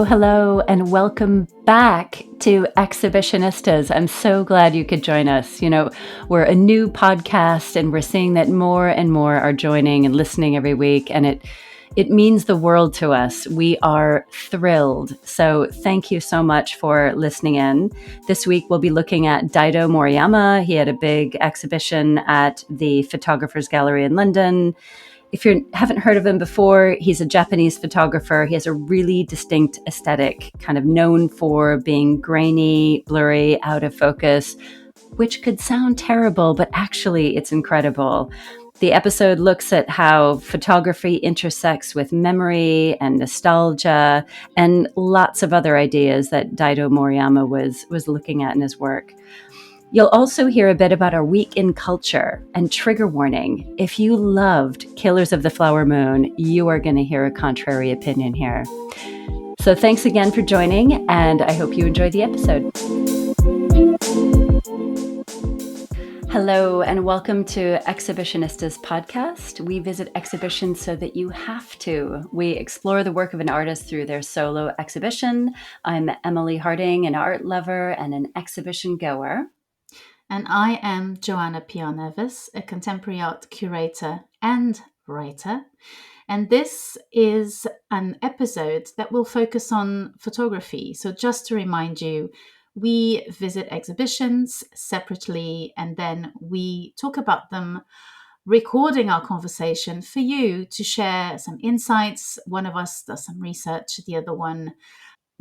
Hello, and welcome back to Exhibitionistas. I'm so glad you could join us. We're a new podcast and we're seeing that more and more are joining and listening every week, and it means the world to us. We are thrilled. So thank you so much for listening in. This week, we'll be looking at Daidō Moriyama. He had a big exhibition at the Photographers Gallery in London. If you haven't heard of him before, he's a Japanese photographer. He has a really distinct aesthetic, kind of known for being grainy, blurry, out of focus, which could sound terrible, but actually it's incredible. The episode looks at how photography intersects with memory and nostalgia and lots of other ideas that Daidō Moriyama was looking at in his work. You'll also hear a bit about our week in culture, and trigger warning. If you loved Killers of the Flower Moon, you are going to hear a contrary opinion here. So thanks again for joining, and I hope you enjoy the episode. Hello, and welcome to Exhibitionistas podcast. We visit exhibitions so that you have to. We explore the work of an artist through their solo exhibition. I'm Emily Harding, an art lover and an exhibition goer. And I am Joanna Piar-Neves, a contemporary art curator and writer. And this is an episode that will focus on photography. So just to remind you, we visit exhibitions separately and then we talk about them, recording our conversation for you to share some insights. One of us does some research, the other one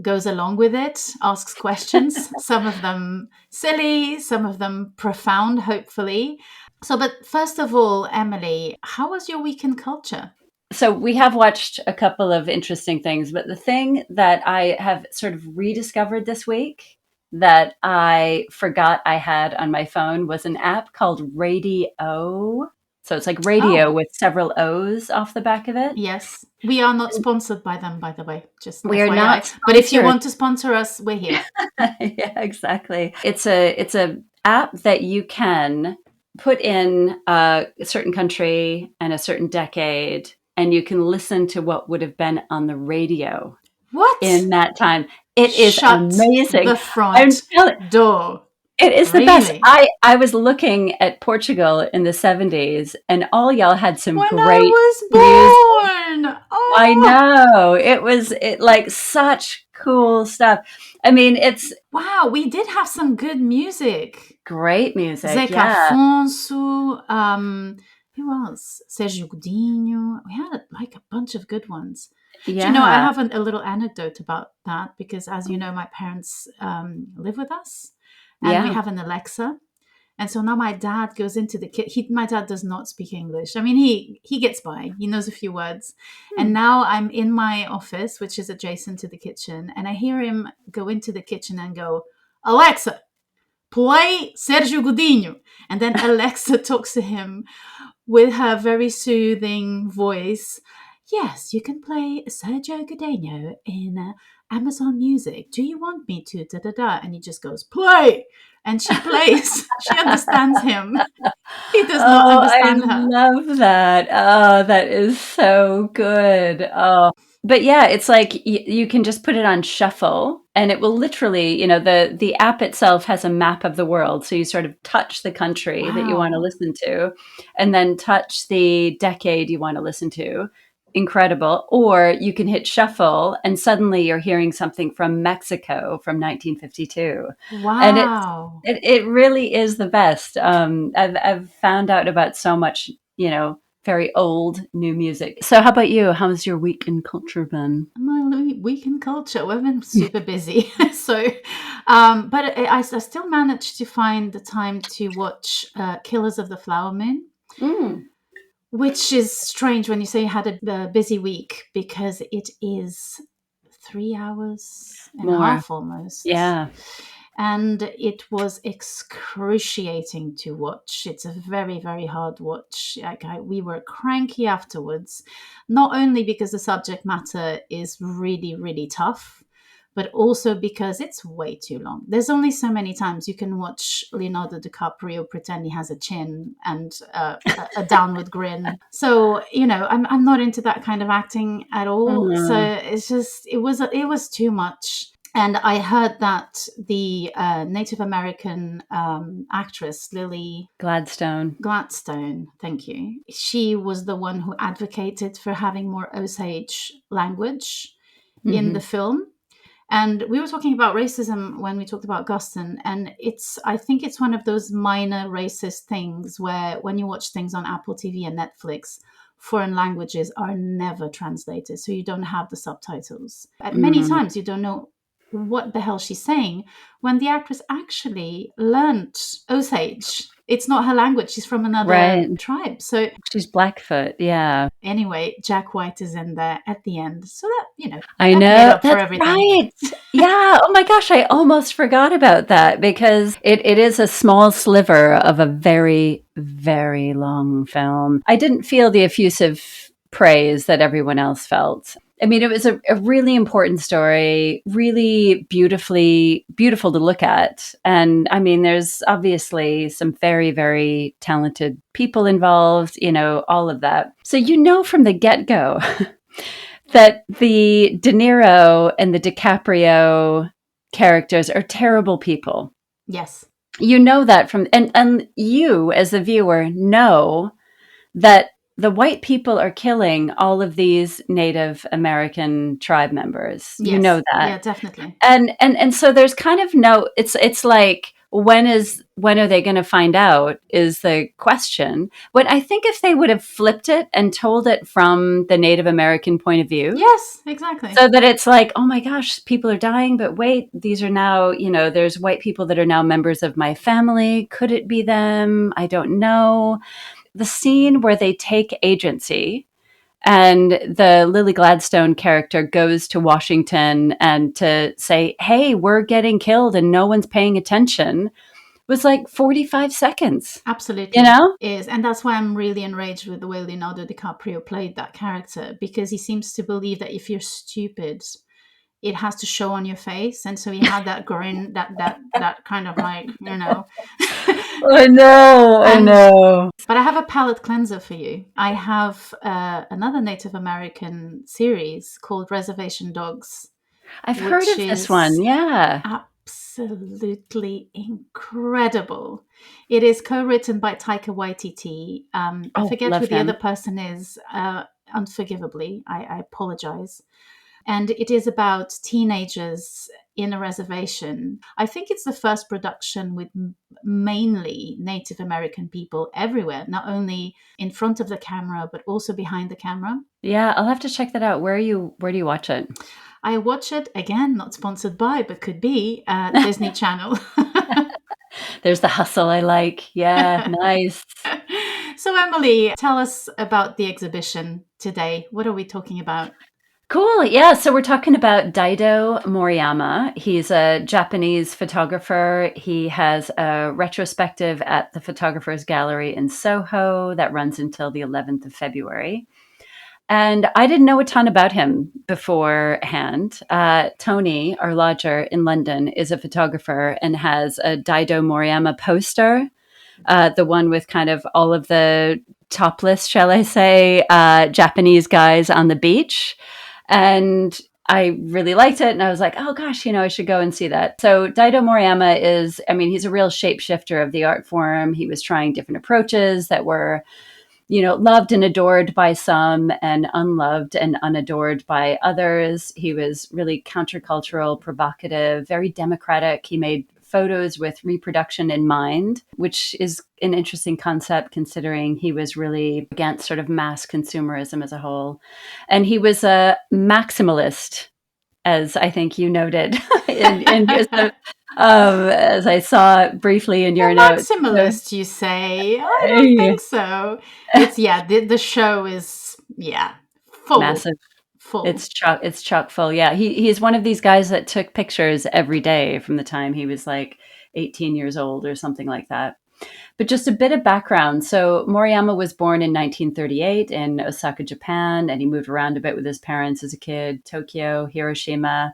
goes along with it, asks questions, some of them silly, some of them profound, hopefully. But first of all, Emily, how was your week in culture? So we have watched a couple of interesting things, but the thing that I have sort of rediscovered this week that I forgot I had on my phone was an app called Radio. So it's like radio with several O's off the back of it. Yes. We are not sponsored by them, by the way. Just we FYI. are not. But if you want to sponsor us, we're here. Yeah, exactly. It's a app that you can put in a certain country and a certain decade, and you can listen to what would have been on the radio. What? In that time. It is amazing. The front door. It is the best. I was looking at Portugal in the 70s, and all y'all had some when great I was born. Oh. I know. It was like such cool stuff. I mean, it's... Wow, we did have some good music. Great music, Zeca Afonso, who else? Sérgio Godinho. We had like a bunch of good ones. Yeah. Do you know, I have a little anecdote about that because, as you know, my parents live with us. And we have an Alexa. And so now my dad goes into the kitchen. My dad does not speak English. I mean, he gets by. He knows a few words. And now I'm in my office, which is adjacent to the kitchen. And I hear him go into the kitchen and go, Alexa, play Sérgio Godinho. And then Alexa talks to him with her very soothing voice. Yes, you can play Sérgio Godinho in Amazon Music. Do you want me to? Da, da, da. And he just goes, play. And she plays. She understands him. He does not understand her. I love that. Oh, that is so good. Oh, but yeah, it's like you can just put it on shuffle and it will literally, the app itself has a map of the world. So you sort of touch the country that you want to listen to and then touch the decade you want to listen to. Incredible. Or you can hit shuffle and suddenly you're hearing something from Mexico from 1952. Wow. And it really is the best. I've found out about so much, very old new music. So how about you? How's your week in culture been? My week in culture? We've been super busy. But I still managed to find the time to watch Killers of the Flower Moon. Which is strange when you say you had a busy week because it is 3 hours and a half almost. Yeah. And it was excruciating to watch. It's a very, very hard watch. We were cranky afterwards, not only because the subject matter is really, really tough, but also because it's way too long. There's only so many times you can watch Leonardo DiCaprio pretend he has a chin and a downward grin. So, I'm not into that kind of acting at all. So it's just, it was too much. And I heard that the Native American actress, Lily Gladstone, thank you. She was the one who advocated for having more Osage language in the film. And we were talking about racism when we talked about Guston, and I think it's one of those minor racist things where when you watch things on Apple TV and Netflix, foreign languages are never translated, so you don't have the subtitles. At many times you don't know what the hell she's saying when the actress actually learnt Osage. It's not her language. She's from another tribe. So she's Blackfoot. Yeah. Anyway, Jack White is in there at the end. So that, I know. That's right. Yeah. Oh my gosh. I almost forgot about that because it is a small sliver of a very, very long film. I didn't feel the effusive praise that everyone else felt. I mean, it was a really important story, really beautiful to look at. And I mean, there's obviously some very, very talented people involved, all of that. So, from the get-go that the De Niro and the DiCaprio characters are terrible people. Yes. You know that and you as the viewer know that the white people are killing all of these Native American tribe members. Yes. You know that. Yeah, definitely. And so there's kind of it's like, when are they going to find out is the question. But I think if they would have flipped it and told it from the Native American point of view. Yes, exactly. So that it's like, oh my gosh, people are dying, but wait, these are now, there's white people that are now members of my family. Could it be them? I don't know. The scene where they take agency and the Lily Gladstone character goes to Washington and to say, hey, we're getting killed and no one's paying attention, was like 45 seconds. Absolutely. Is. And that's why I'm really enraged with the way Leonardo DiCaprio played that character, because he seems to believe that if you're stupid, it has to show on your face. And so he had that grin, that kind of like, I know. But I have a palate cleanser for you. I have another Native American series called Reservation Dogs. I've heard of this one. Yeah. Absolutely incredible. It is co-written by Taika Waititi. I forget who the other person is. Unforgivably, I apologize. And it is about teenagers in a reservation. I think it's the first production with mainly Native American people everywhere, not only in front of the camera, but also behind the camera. Yeah, I'll have to check that out. Where do you watch it? I watch it, again, not sponsored by, but could be, Disney Channel. There's the hustle I like. Yeah, nice. So Emily, tell us about the exhibition today. What are we talking about? Cool. Yeah. So we're talking about Daidō Moriyama. He's a Japanese photographer. He has a retrospective at the Photographers Gallery in Soho that runs until the 11th of February. And I didn't know a ton about him beforehand. Tony, our lodger in London, is a photographer and has a Daidō Moriyama poster, the one with kind of all of the topless, shall I say, Japanese guys on the beach. And I really liked it. And I was like, oh gosh, I should go and see that. So Daidō Moriyama he's a real shapeshifter of the art form. He was trying different approaches that were, loved and adored by some and unloved and unadored by others. He was really countercultural, provocative, very democratic. He made photos with reproduction in mind, which is an interesting concept considering he was really against sort of mass consumerism as a whole. And he was a maximalist, as I think you noted, as I saw briefly in your notes. Maximalist, you say? I don't think so. It's the show is full. Massive. Full. It's chock full. Yeah. He's one of these guys that took pictures every day from the time he was like 18 years old or something like that. But just a bit of background. So Moriyama was born in 1938 in Osaka, Japan, and he moved around a bit with his parents as a kid, Tokyo, Hiroshima.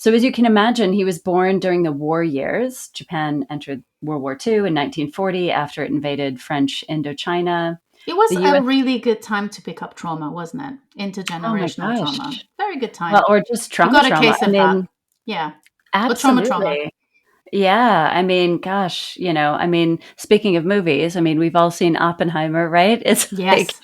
So as you can imagine, he was born during the war years. Japan entered World War II in 1940 after it invaded French Indochina. It was The a US, really good time to pick up trauma, wasn't it? oh my Intergenerational trauma. gosh. Very good Well, time. or just We trauma, got a trauma. case I of that. mean, Yeah. Or trauma. absolutely. Yeah, I mean, gosh, I mean, speaking of movies, I mean, we've all seen Oppenheimer, right? It's like, Yes.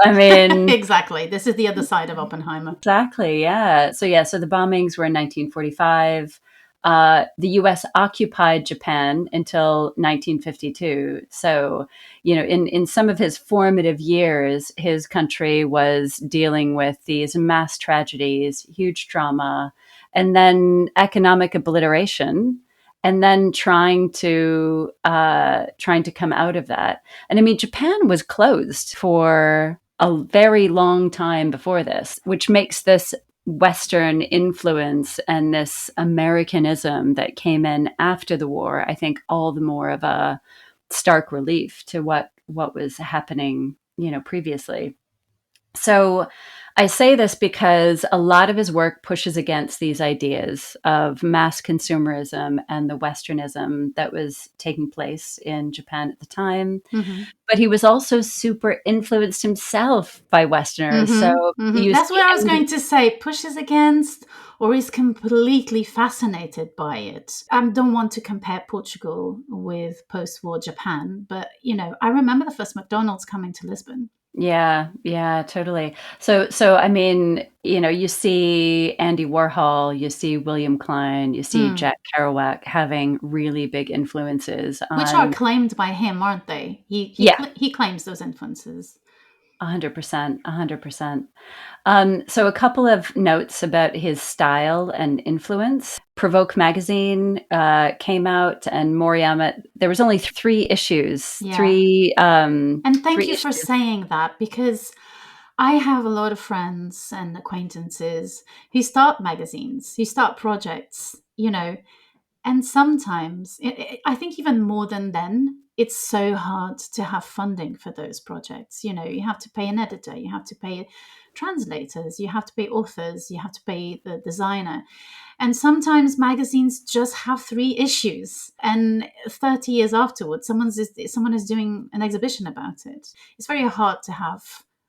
I mean, Exactly. This is the other side of Oppenheimer. exactly, yeah. So the bombings were in 1945. The U.S. occupied Japan until 1952. So, in some of his formative years, his country was dealing with these mass tragedies, huge trauma, and then economic obliteration, and then trying to come out of that. And I mean, Japan was closed for a very long time before this, which makes this Western influence and this Americanism that came in after the war, I think, all the more of a stark relief to what was happening, previously. So I say this because a lot of his work pushes against these ideas of mass consumerism and the Westernism that was taking place in Japan at the time. Mm-hmm. But he was also super influenced himself by Westerners. So Mm-hmm. Mm-hmm. you That's see what I was Andy, going to say. Pushes against or is completely fascinated by it. I don't want to compare Portugal with post-war Japan, but I remember the first McDonald's coming to Lisbon. yeah, yeah, totally. So I mean, you see Andy Warhol, you see William Klein, you see Mm. Jack Kerouac having really big influences Which are on, claimed by him, aren't they? yeah, He claims those influences. 100%, 100%. So a couple of notes about his style and influence. Provoke magazine came out, and Moriyama. There was only three issues, Yeah. And thank three you for issues. saying that, because I have a lot of friends and acquaintances who start magazines, who start projects, and sometimes I think even more than then, it's so hard to have funding for those projects. You have to pay an editor, you have to pay translators, you have to pay authors, you have to pay the designer. And sometimes magazines just have three issues, and 30 years afterwards, someone is doing an exhibition about it. It's very hard to have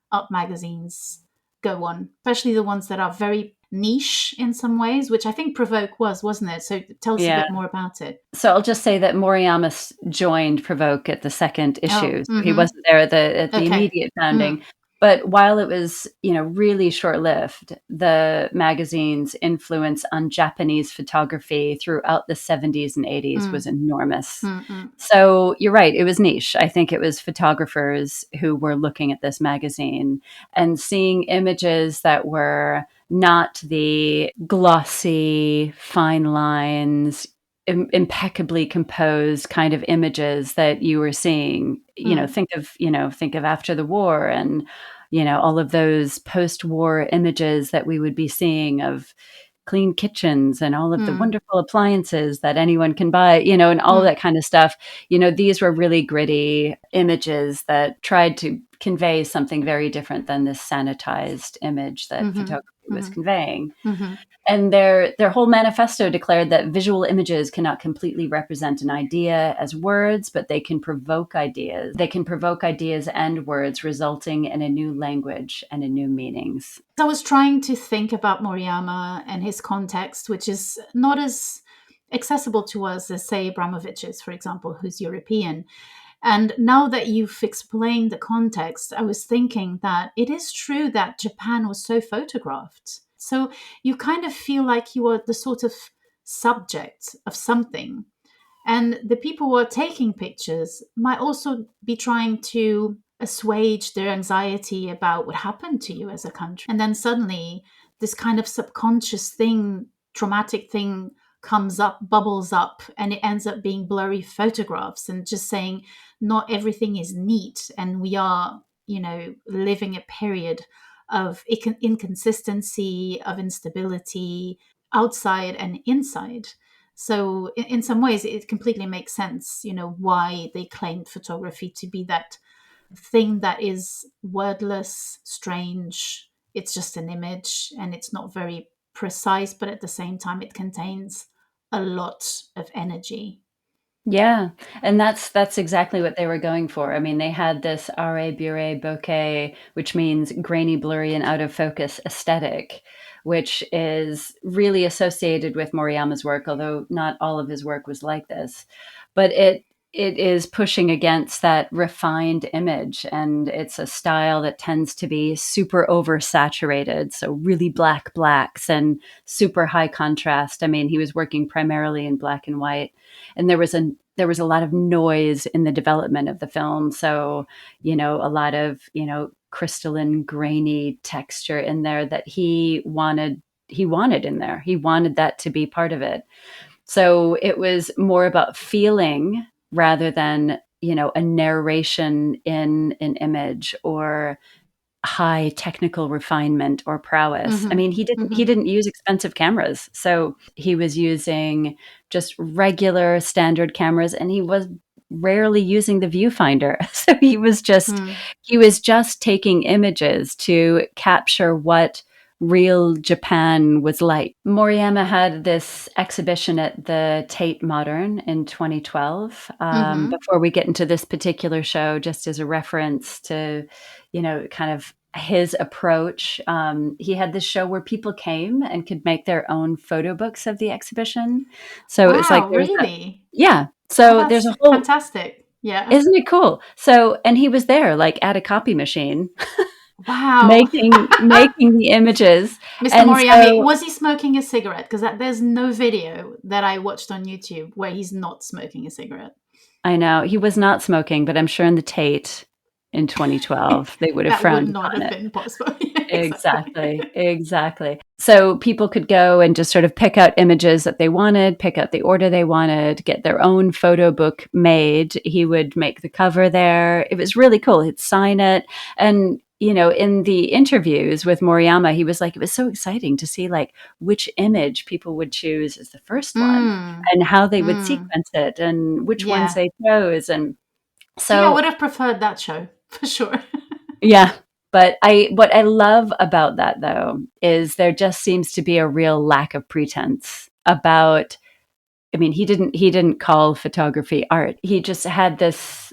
art magazines go on, especially the ones that are very niche in some ways, which I think Provoke was, wasn't it? So tell us a Yeah. bit more about it. So I'll just say that Moriyama joined Provoke at the second Oh, issue. So he mm-hmm. wasn't there at the Okay. immediate Mm, founding. But while it was, really short-lived, the magazine's influence on Japanese photography throughout the 70s and 80s mm, was enormous. mm, mm, So you're right, it was niche. I think it was photographers who were looking at this magazine and seeing images that were not the glossy, fine lines, impeccably composed kind of images that you were seeing. mm, Think of after the war, and all of those post-war images that we would be seeing of clean kitchens and all of the mm, wonderful appliances that anyone can buy, and all mm, that kind of stuff. These were really gritty images that tried to convey something very different than this sanitized image that mm-hmm, photography was mm-hmm, conveying. mm-hmm. And their whole manifesto declared that visual images cannot completely represent an idea as words, but they can provoke ideas. They can provoke ideas and words, resulting in a new language and in new meanings. I was trying to think about Moriyama and his context, which is not as accessible to us as, say, Abramovich's, for example, who's European. And now that you've explained the context, I was thinking that it is true that Japan was so photographed. So you kind of feel like you are the sort of subject of something. And the people who are taking pictures might also be trying to assuage their anxiety about what happened to you as a country. And then suddenly, this kind of subconscious thing, traumatic thing, comes up, bubbles up, and it ends up being blurry photographs and just saying not everything is neat. And we are, living a period of inconsistency, of instability, outside and inside. So in some ways, it completely makes sense, why they claimed photography to be that thing that is wordless, strange. It's just an image, and it's not very precise, but at the same time, it contains a lot of energy. Yeah, and that's exactly what they were going for. I mean, they had this arrêt buré bokeh, which means grainy, blurry, and out of focus aesthetic, which is really associated with Moriyama's work, although not all of his work was like this. But it is pushing against that refined image, and it's a style that tends to be super oversaturated, so really black blacks and super high contrast. I mean, he was working primarily in black and white, and there was a lot of noise in the development of the film. So, a lot of, crystalline, grainy texture in there that he wanted in there. He wanted that to be part of it. So it was more about feeling rather than, a narration in an image or high technical refinement or prowess. I Mm-hmm. mean, he didn't Mm-hmm. he didn't use expensive cameras. So he was using just regular standard cameras, and he was rarely using the viewfinder. So he was just taking images to capture what real Japan was like. Moriyama had this exhibition at the Tate Modern in 2012. Mm-hmm. Before we get into this particular show, just as a reference to, kind of his approach. He had this show where people came and could make their own photo books of the exhibition. So it's like Wow, there was that. really? Yeah. Oh, So there's that's a whole, fantastic. Yeah. isn't it cool? So, and he was there like at a copy machine Wow. making the images. Mr. And Moriyami, so was he smoking a cigarette? Because there's no video that I watched on YouTube where he's not smoking a cigarette. I know he was not smoking, but I'm sure in the Tate in 2012, they would have That would frowned not upon have it. been possible. Yeah, exactly. Exactly, exactly. So people could go and just sort of pick out images that they wanted, pick out the order they wanted, get their own photo book made. He would make the cover there. It was really cool. He'd sign it. And, in the interviews with Moriyama, he was like, it was so exciting to see like which image people would choose as the first one Mm, and how they would mm, sequence it and which ones yeah. they chose. And See, I would so have preferred that show for sure. yeah, but what I love about that though is there just seems to be a real lack of pretense about. I mean, he didn't call photography art. He just had this,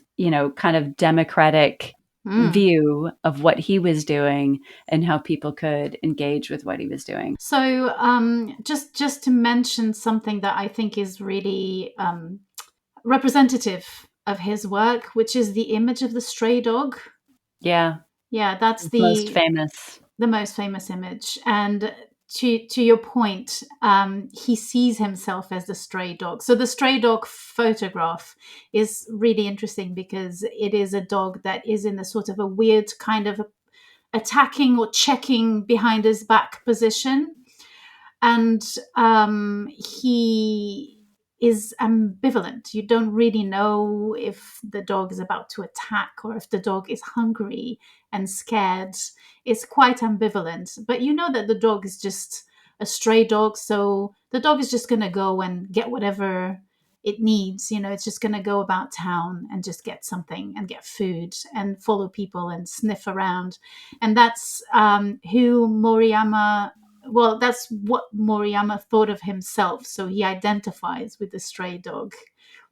kind of democratic Mm. view of what he was doing and how people could engage with what he was doing. So, just to mention something that I think is really representative of his work, which is the image of the stray dog. Yeah, Yeah, that's most famous. the most famous image. And to your point, he sees himself as the stray dog. So the stray dog photograph is really interesting because it is a dog that is in a sort of a weird kind of attacking or checking behind his back position, and he is ambivalent. You don't really know if the dog is about to attack or if the dog is hungry and scared. It's quite ambivalent, but you know that the dog is just a stray dog, so the dog is just going to go and get whatever it needs. It's just going to go about town and just get something and get food and follow people and sniff around. And that's who Moriyama well, that's what Moriyama thought of himself. So he identifies with the stray dog,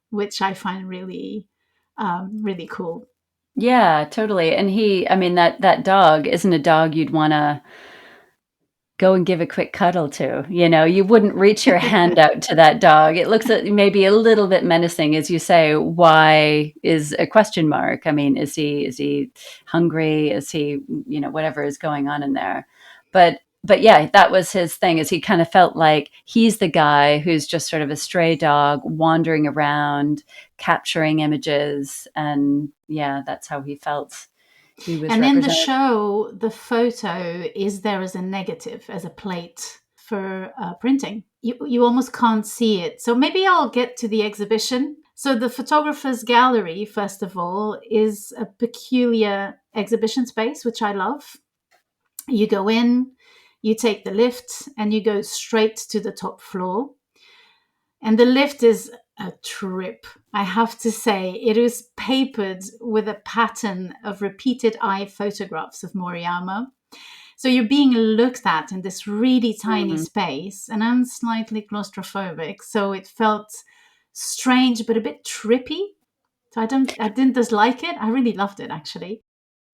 which I find really, really cool. Yeah, totally. And I mean, that dog isn't a dog you'd want to go and give a quick cuddle to. You wouldn't reach your hand out to that dog. It looks maybe a little bit menacing, as you say. Why is a question mark? I mean, is he hungry? Is he, whatever is going on in there? But yeah, that was his thing. Is he kind of felt like he's the guy who's just sort of a stray dog wandering around, capturing images, and yeah, that's how he felt he was And in the represented. show, the photo is there as a negative, as a plate for printing. You almost can't see it. So maybe I'll get to the exhibition. So the photographer's gallery, first of all, is a peculiar exhibition space, which I love. You go in, you take the lift, and you go straight to the top floor. And the lift is a trip. I have to say, it is papered with a pattern of repeated eye photographs of Moriyama. So you're being looked at in this really tiny space, and I'm slightly claustrophobic, so it felt strange but a bit trippy. So I didn't dislike it. I really loved it, actually.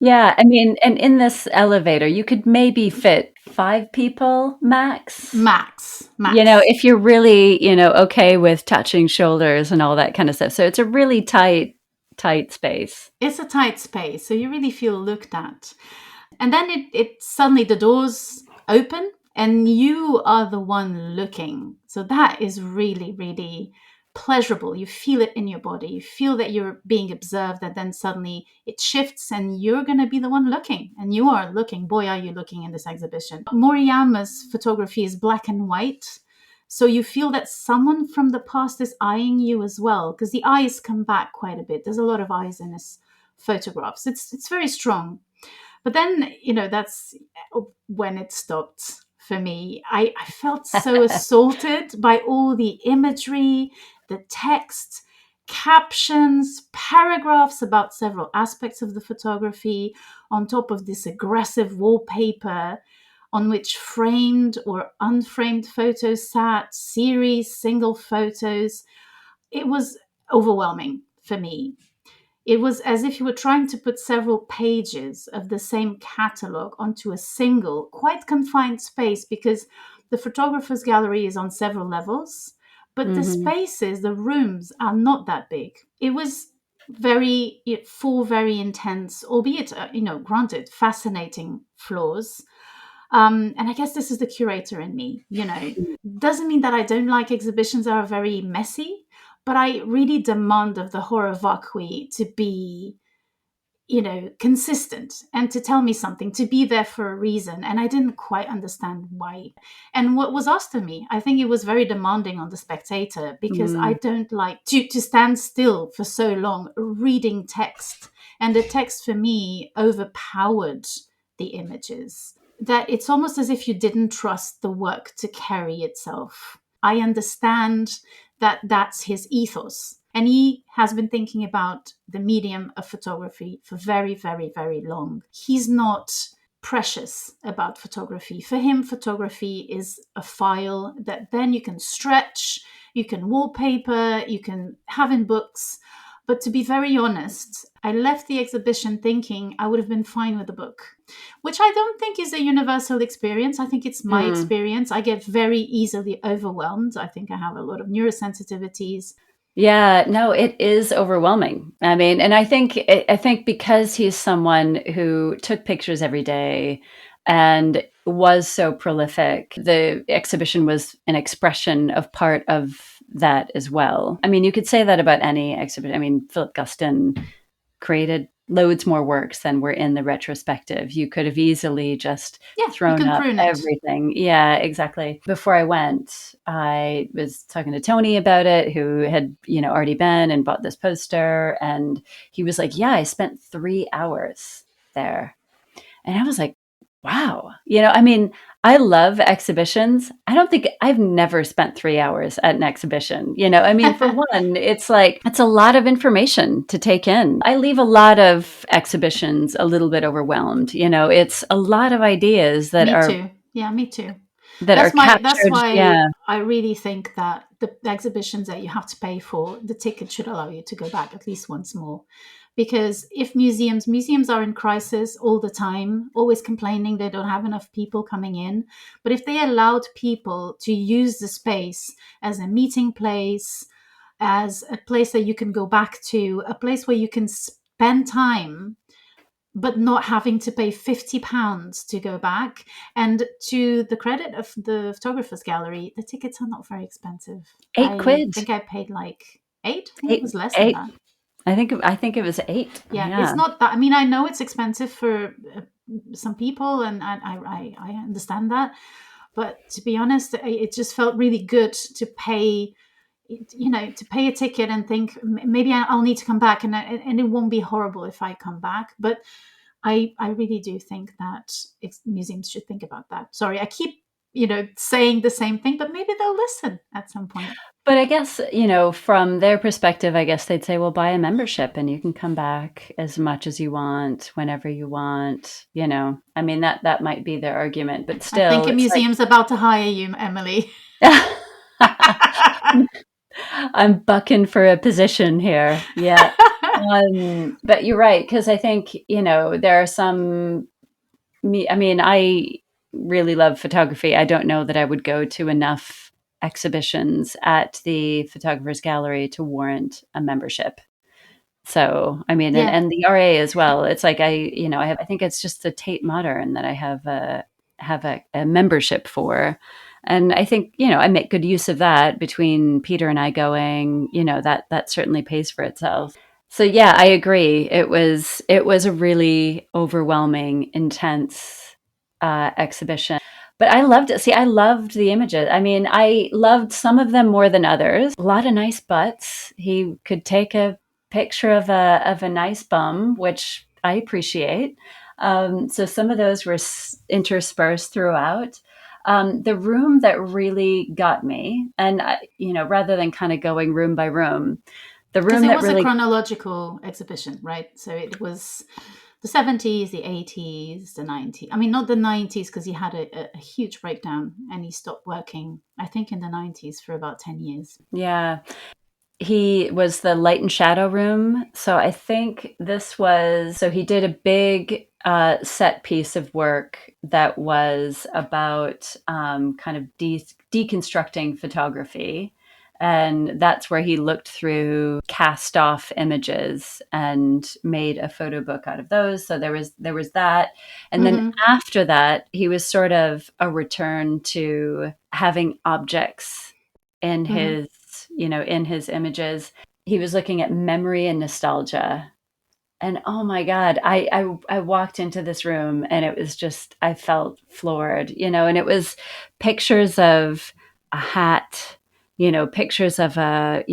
Yeah, I mean, and in this elevator, you could maybe fit 5 people max. Max. If you're really, okay with touching shoulders and all that kind of stuff. So it's a really tight space. It's a tight space, so you really feel looked at. And then it suddenly the doors open and you are the one looking. So that is really, really pleasurable. You feel it in your body. You feel that you're being observed, and then suddenly it shifts and you're going to be the one looking. And you are looking. Boy, are you looking in this exhibition. Moriyama's photography is black and white. So you feel that someone from the past is eyeing you as well, because the eyes come back quite a bit. There's a lot of eyes in his photographs. It's very strong. But then, that's when it stopped for me. I felt so assaulted by all the imagery, the text, captions, paragraphs about several aspects of the photography, on top of this aggressive wallpaper on which framed or unframed photos sat, series, single photos. It was overwhelming for me. It was as if you were trying to put several pages of the same catalog onto a single, quite confined space, because the photographer's gallery is on several levels, but the spaces, the rooms are not that big. It was four very intense, albeit, granted, fascinating floors. And I guess this is the curator in me, Doesn't mean that I don't like exhibitions that are very messy, but I really demand of the horror vacui to be, consistent and to tell me something, to be there for a reason. And I didn't quite understand why. And what was asked of me, I think it was very demanding on the spectator, because I don't like to stand still for so long reading text. And the text for me overpowered the images, that it's almost as if you didn't trust the work to carry itself. I understand that that's his ethos. And he has been thinking about the medium of photography for very, very, very long. He's not precious about photography. For him, photography is a file that then you can stretch, you can wallpaper, you can have in books. But to be very honest, I left the exhibition thinking I would have been fine with the book, which I don't think is a universal experience. I think it's my experience. I get very easily overwhelmed. I think I have a lot of neurosensitivities. Yeah, no, it is overwhelming. I mean, and I think because he's someone who took pictures every day and was so prolific, the exhibition was an expression of part of that as well. I mean, you could say that about any exhibition. I mean, Philip Guston created loads more works than were in the retrospective. You could have easily just thrown up everything. Yeah, exactly. Before I went, I was talking to Tony about it, who had, already been and bought this poster. And he was like, yeah, I spent 3 hours there. And I was like, wow. I mean, I love exhibitions. I don't think I've never spent 3 hours at an exhibition. I mean, for one, it's a lot of information to take in. I leave a lot of exhibitions a little bit overwhelmed. It's a lot of ideas that Me too. Yeah, me too. That's why I really think that the exhibitions that you have to pay for, the ticket should allow you to go back at least once more. Because if museums are in crisis all the time, always complaining they don't have enough people coming in. But if they allowed people to use the space as a meeting place, as a place that you can go back to, a place where you can spend time, but not having to pay £50 to go back. And to the credit of the photographer's gallery, the tickets are not very expensive. £8. I think I paid like 8. I think it was less eight. than that. I think it was 8. Yeah, it's not that. I mean, I know it's expensive for some people, and I understand that. But to be honest, it just felt really good to pay, to pay a ticket and think maybe I'll need to come back, and it won't be horrible if I come back. But I really do think that museums should think about that. Sorry, I keep saying the same thing, but maybe they'll listen at some point. But I guess, from their perspective, I guess they'd say, well, buy a membership and you can come back as much as you want, whenever you want, I mean, that might be their argument, but I think still, a it's like, museum's about to hire you, Emily. I'm bucking for a position here. Yeah. But you're right, because I think, there are some, I mean, I really love photography. I don't know that I would go to enough exhibitions at the Photographers Gallery to warrant a membership. So, I mean, Yeah. and the RA as well. It's like I think it's just the Tate Modern that I have a membership for. And I think, I make good use of that between Peter and I going, that certainly pays for itself. So yeah, I agree. It was a really overwhelming, intense exhibition. But I loved it. See, I loved the images. I mean, I loved some of them more than others. A lot of nice butts. He could take a picture of a nice bum, which I appreciate. So some of those were interspersed throughout. The room that really got me, and rather than kind of going room by room, the Because room it that was a really, chronological exhibition, right? So it was the 70s, the 80s, the 90s. I mean, not the 90s, because he had a huge breakdown and he stopped working, I think, in the 90s for about 10 years. yeah, he was the light and shadow room. So I think so he did a big set piece of work that was about kind of deconstructing photography. And that's where he looked through cast off images and made a photo book out of those. So there was that. And then Mm-hmm. after that, he was sort of a return to having objects in Mm-hmm. his images. He was looking at memory and nostalgia. And oh my God, I walked into this room and it was just, I felt floored, and it was pictures of a hat, pictures of a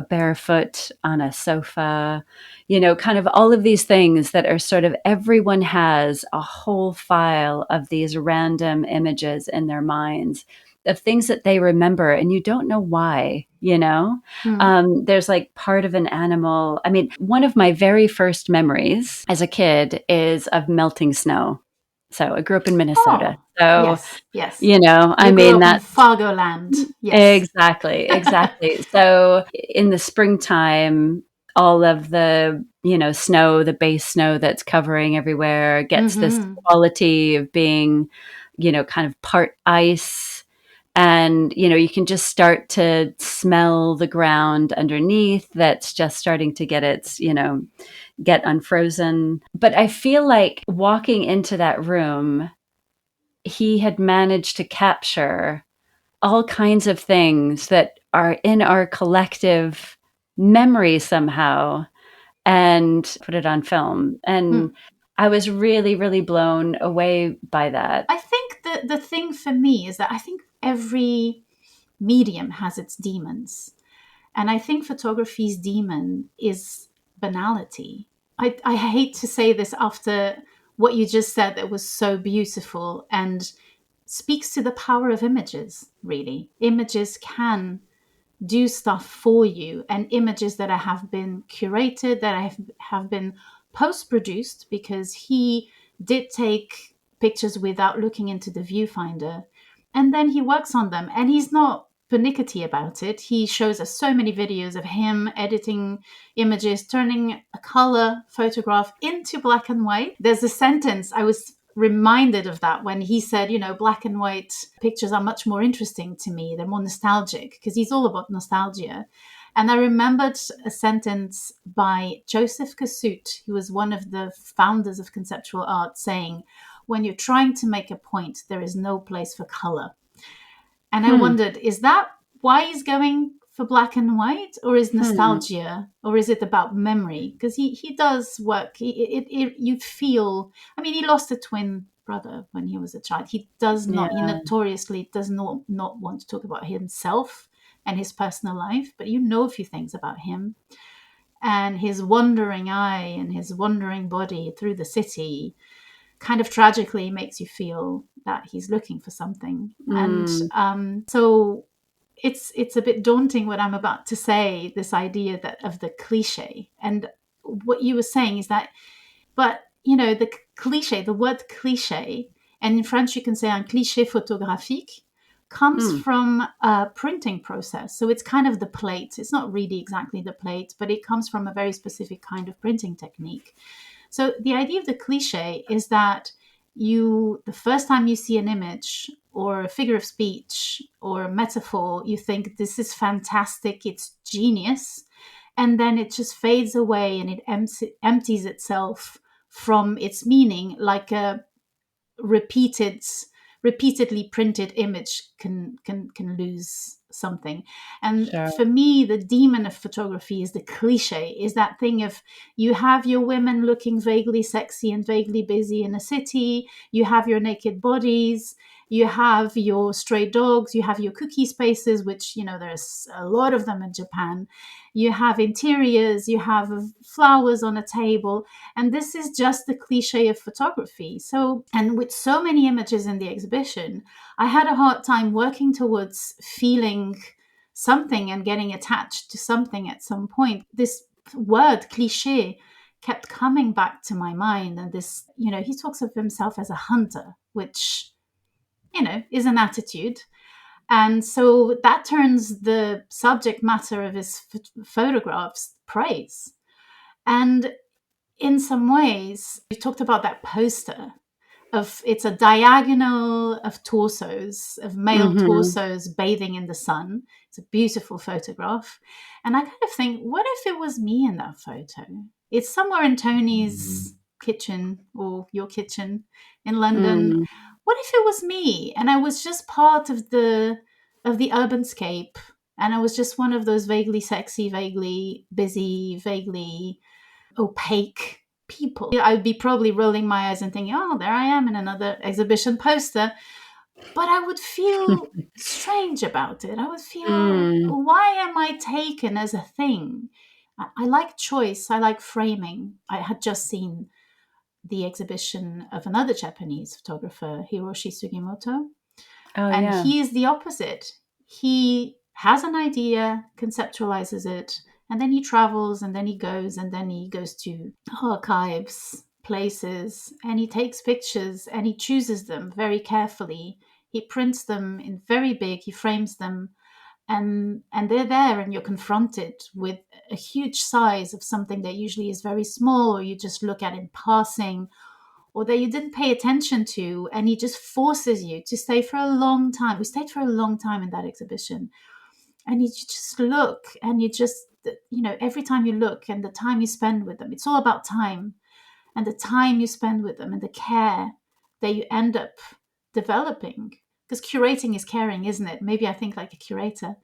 barefoot on a sofa, kind of all of these things that are sort of, everyone has a whole file of these random images in their minds of things that they remember and you don't know why, Mm. there's like part of an animal. I mean, one of my very first memories as a kid is of melting snow. So I grew up in Minnesota. Oh, So, yes, yes. I You grew mean, up in that Fargo land. Yes. exactly, exactly. So in the springtime, all of the, snow, the base snow that's covering everywhere gets this Mm-hmm. quality of being, kind of part ice, and you can just start to smell the ground underneath that's just starting to get unfrozen. But I feel like walking into that room, he had managed to capture all kinds of things that are in our collective memory somehow and put it on film. Mm. And I was really, really blown away by that. I think the thing for me is that I think every medium has its demons. And I think photography's demon is banality. I hate to say this after what you just said, that was so beautiful and speaks to the power of images, really. Images can do stuff for you, and images that have been curated, that have been post produced, because he did take pictures without looking into the viewfinder, and then he works on them, and he's not pernickety about it. He shows us so many videos of him editing images, turning a color photograph into black and white. There's a sentence I was reminded of that when he said, black and white pictures are much more interesting to me. They're more nostalgic, because he's all about nostalgia. And I remembered a sentence by Joseph Cassutt, who was one of the founders of conceptual art, saying, when you're trying to make a point, there is no place for color. And I Hmm. wondered, is that why he's going for black and white, or is Hmm. nostalgia, or is it about memory? Because he does work. You feel. I mean, he lost a twin brother when he was a child. He does not. He Yeah. notoriously does not want to talk about himself and his personal life. But you know a few things about him, and his wandering eye and his wandering body through the city. kind of tragically makes you feel that he's looking for something. And so it's a bit daunting what I'm about to say, this idea that of the cliche. And what you were saying is that, but the cliche, the word cliche, and in French you can say un cliché photographique, comes from a printing process. So it's kind of the plate. It's not really exactly the plate, but it comes from a very specific kind of printing technique. So the idea of the cliche is that the first time you see an image or a figure of speech or a metaphor, you think this is fantastic, it's genius. And then it just fades away and it empties itself from its meaning, like a repeatedly printed image can lose something. And for me, the demon of photography is the cliche, is that thing of, you have your women looking vaguely sexy and vaguely busy in a city, you have your naked bodies, you have your stray dogs, you have your cookie spaces, which there's a lot of them in Japan, you have interiors, you have flowers on a table, and this is just the cliche of photography. So, and with so many images in the exhibition, I had a hard time working towards feeling something and getting attached to something at some point. This word cliche kept coming back to my mind. And this, he talks of himself as a hunter, which, is an attitude. And so that turns the subject matter of his photographs praise. And in some ways, you talked about that poster it's a diagonal of torsos, of male torsos bathing in the sun. It's a beautiful photograph. And I kind of think, what if it was me in that photo? It's somewhere in Tony's kitchen or your kitchen in London. What if it was me and I was just part of the urbanscape, and I was just one of those vaguely sexy, vaguely busy, vaguely opaque people? I would be probably rolling my eyes and thinking, oh, there I am in another exhibition poster. But I would feel strange about it. I would feel, why am I taken as a thing? I like choice. I like framing. I had just seen the exhibition of another Japanese photographer, Hiroshi Sugimoto. He is the opposite. He has an idea, conceptualizes it, and then he travels, and then he goes to archives, places, and he takes pictures and he chooses them very carefully. He prints them in very big, he frames them, and they're there, and you're confronted with a huge size of something that usually is very small, or you just look at in passing, or that you didn't pay attention to, and he just forces you to stay for a long time. We stayed for a long time in that exhibition. And you just look, and you just, every time you look and the time you spend with them, it's all about time, and the time you spend with them and the care that you end up developing. Because curating is caring, isn't it? Maybe I think like a curator.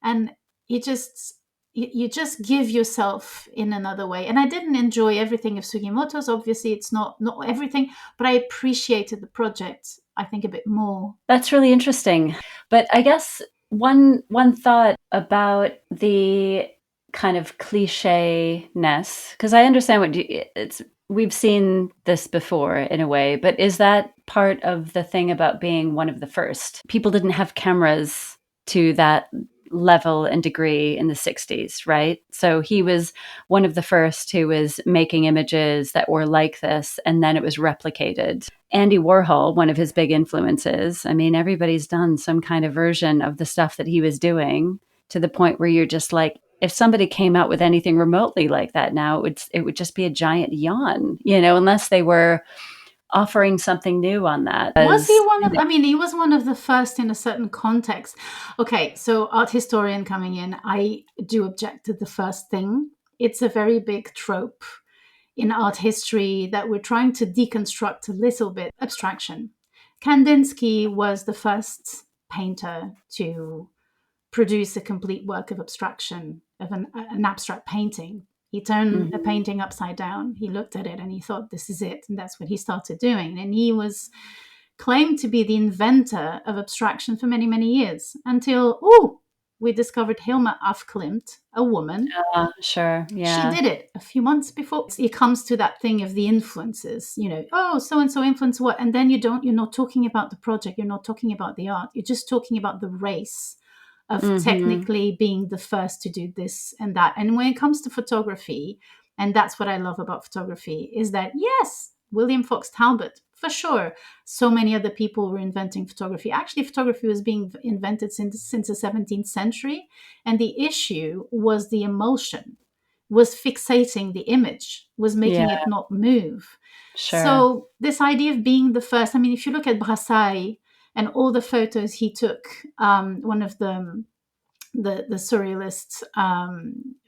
And you just give yourself in another way. And I didn't enjoy everything of Sugimoto's. Obviously, it's not everything, but I appreciated the project, I think, a bit more. That's really interesting. But I guess one thought about the kind of cliche-ness, because I understand we've seen this before in a way, but is that part of the thing about being one of the first? People didn't have cameras to that level and degree in the 60s, right? So he was one of the first who was making images that were like this, and then it was replicated. Andy Warhol, one of his big influences, I mean, everybody's done some kind of version of the stuff that he was doing, to the point where you're just like, if somebody came out with anything remotely like that now, it would just be a giant yawn, unless they were offering something new on that. Was he one of, he was one of the first in a certain context. Okay, so art historian coming in, I do object to the first thing. It's a very big trope in art history that we're trying to deconstruct a little bit. Abstraction. Kandinsky was the first painter to produce a complete work of abstraction, of an abstract painting. He turned a painting upside down. He looked at it and he thought, this is it. And that's what he started doing. And he was claimed to be the inventor of abstraction for many, many years, until, we discovered Hilma af Klint, a woman. Sure. Yeah. She did it a few months before. It comes to that thing of the influences, oh, so-and-so influenced what? And then you're not talking about the project. You're not talking about the art. You're just talking about the race of technically being the first to do this and that. And when it comes to photography, and that's what I love about photography, is that, yes, William Fox Talbot, for sure. So many other people were inventing photography. Actually, photography was being invented since the 17th century. And the issue was the emulsion, was fixating the image, was making it not move. Sure. So this idea of being the first, I mean, if you look at Brassai and all the photos he took, one of the surrealist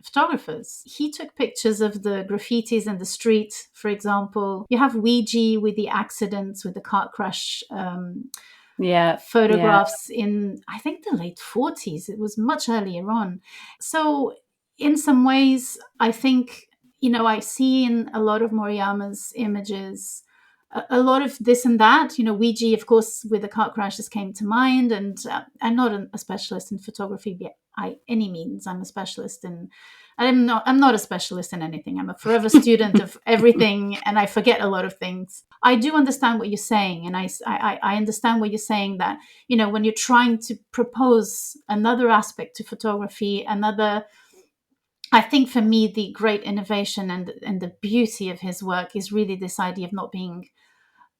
photographers, he took pictures of the graffitis in the street, for example. You have Ouija with the accidents, with the car crash photographs in, I think, the late 40s. It was much earlier on. So in some ways, I think, I see in a lot of Moriyama's images a lot of this and that. Ouija, of course, with the car crashes came to mind. And I'm not a specialist in photography by any means. I'm a specialist in, I'm not a specialist in anything. I'm a forever student of everything, and I forget a lot of things. I do understand what you're saying, and I understand what you're saying, that, when you're trying to propose another aspect to photography, I think for me, the great innovation and the beauty of his work is really this idea of not being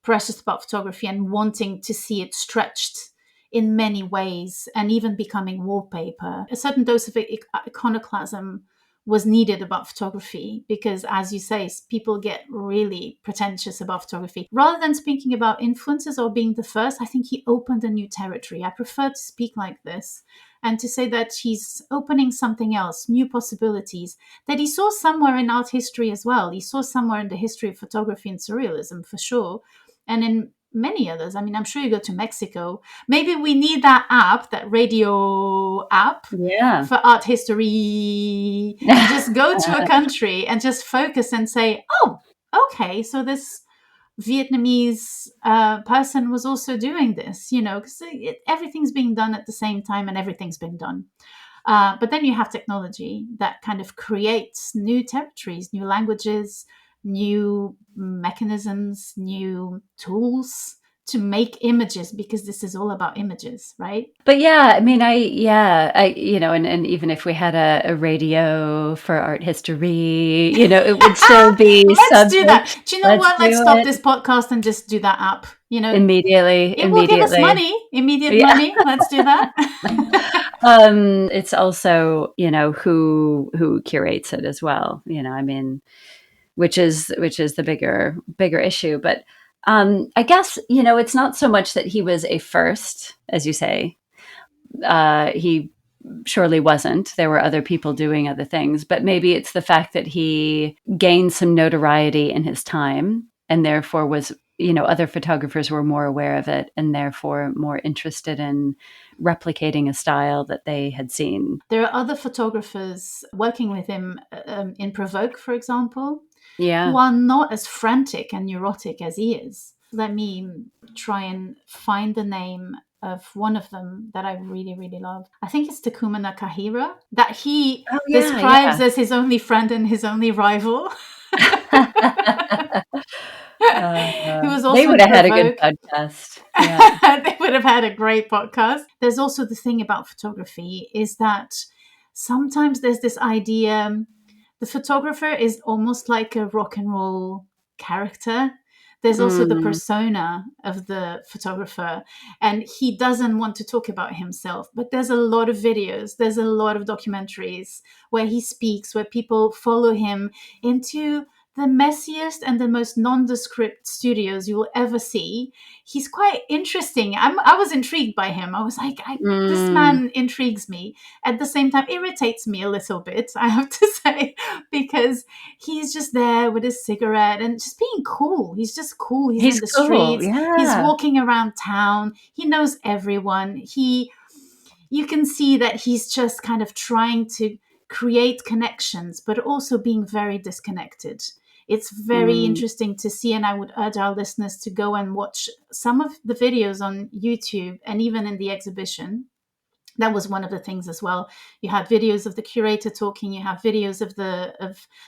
precious about photography and wanting to see it stretched in many ways and even becoming wallpaper. A certain dose of iconoclasm was needed about photography because, as you say, people get really pretentious about photography. Rather than speaking about influences or being the first, I think he opened a new territory. I prefer to speak like this and to say that he's opening something else, new possibilities that he saw somewhere in art history as well. He saw somewhere in the history of photography and surrealism, for sure. And in many others. I mean, I'm sure you go to Mexico. Maybe we need that app, that radio app for art history. And just go to a country and just focus and say, oh, okay, so this Vietnamese person was also doing this, because everything's being done at the same time and everything's been done. But then you have technology that kind of creates new territories, new languages, new mechanisms, new tools to make images, because this is all about images, right? But yeah, I mean, and even if we had a radio for art history, it would still be Let's do that. Do you know what? Let's stop this podcast and just do that app. Immediately. It will give us money, immediate money. Let's do that. It's also, who curates it as well. I mean, which is the bigger issue. But I guess, it's not so much that he was a first, as you say. He surely wasn't. There were other people doing other things, but maybe it's the fact that he gained some notoriety in his time, and therefore was, other photographers were more aware of it and therefore more interested in replicating a style that they had seen. There are other photographers working with him in Provoke, for example, who are not as frantic and neurotic as he is. Let me try and find the name of one of them that I really, really love. I think it's Takuma Nakahira, that he describes as his only friend and his only rival. Who was also they would have had a good podcast. Yeah. They would have had a great podcast. There's also the thing about photography is that sometimes there's this idea, the photographer is almost like a rock and roll character. There's also the persona of the photographer, and he doesn't want to talk about himself. But there's a lot of videos, there's a lot of documentaries where he speaks, where people follow him into the messiest and the most nondescript studios you will ever see. He's quite interesting. I was intrigued by him. I was like, this man intrigues me. At the same time, irritates me a little bit, I have to say, because he's just there with his cigarette and just being cool. He's just cool. He's in the streets. Yeah. He's walking around town. He knows everyone. You can see that he's just kind of trying to create connections, but also being very disconnected. It's very interesting to see, and I would urge our listeners to go and watch some of the videos on YouTube and even in the exhibition, That was one of the things as well. You have videos of the curator talking, you have videos of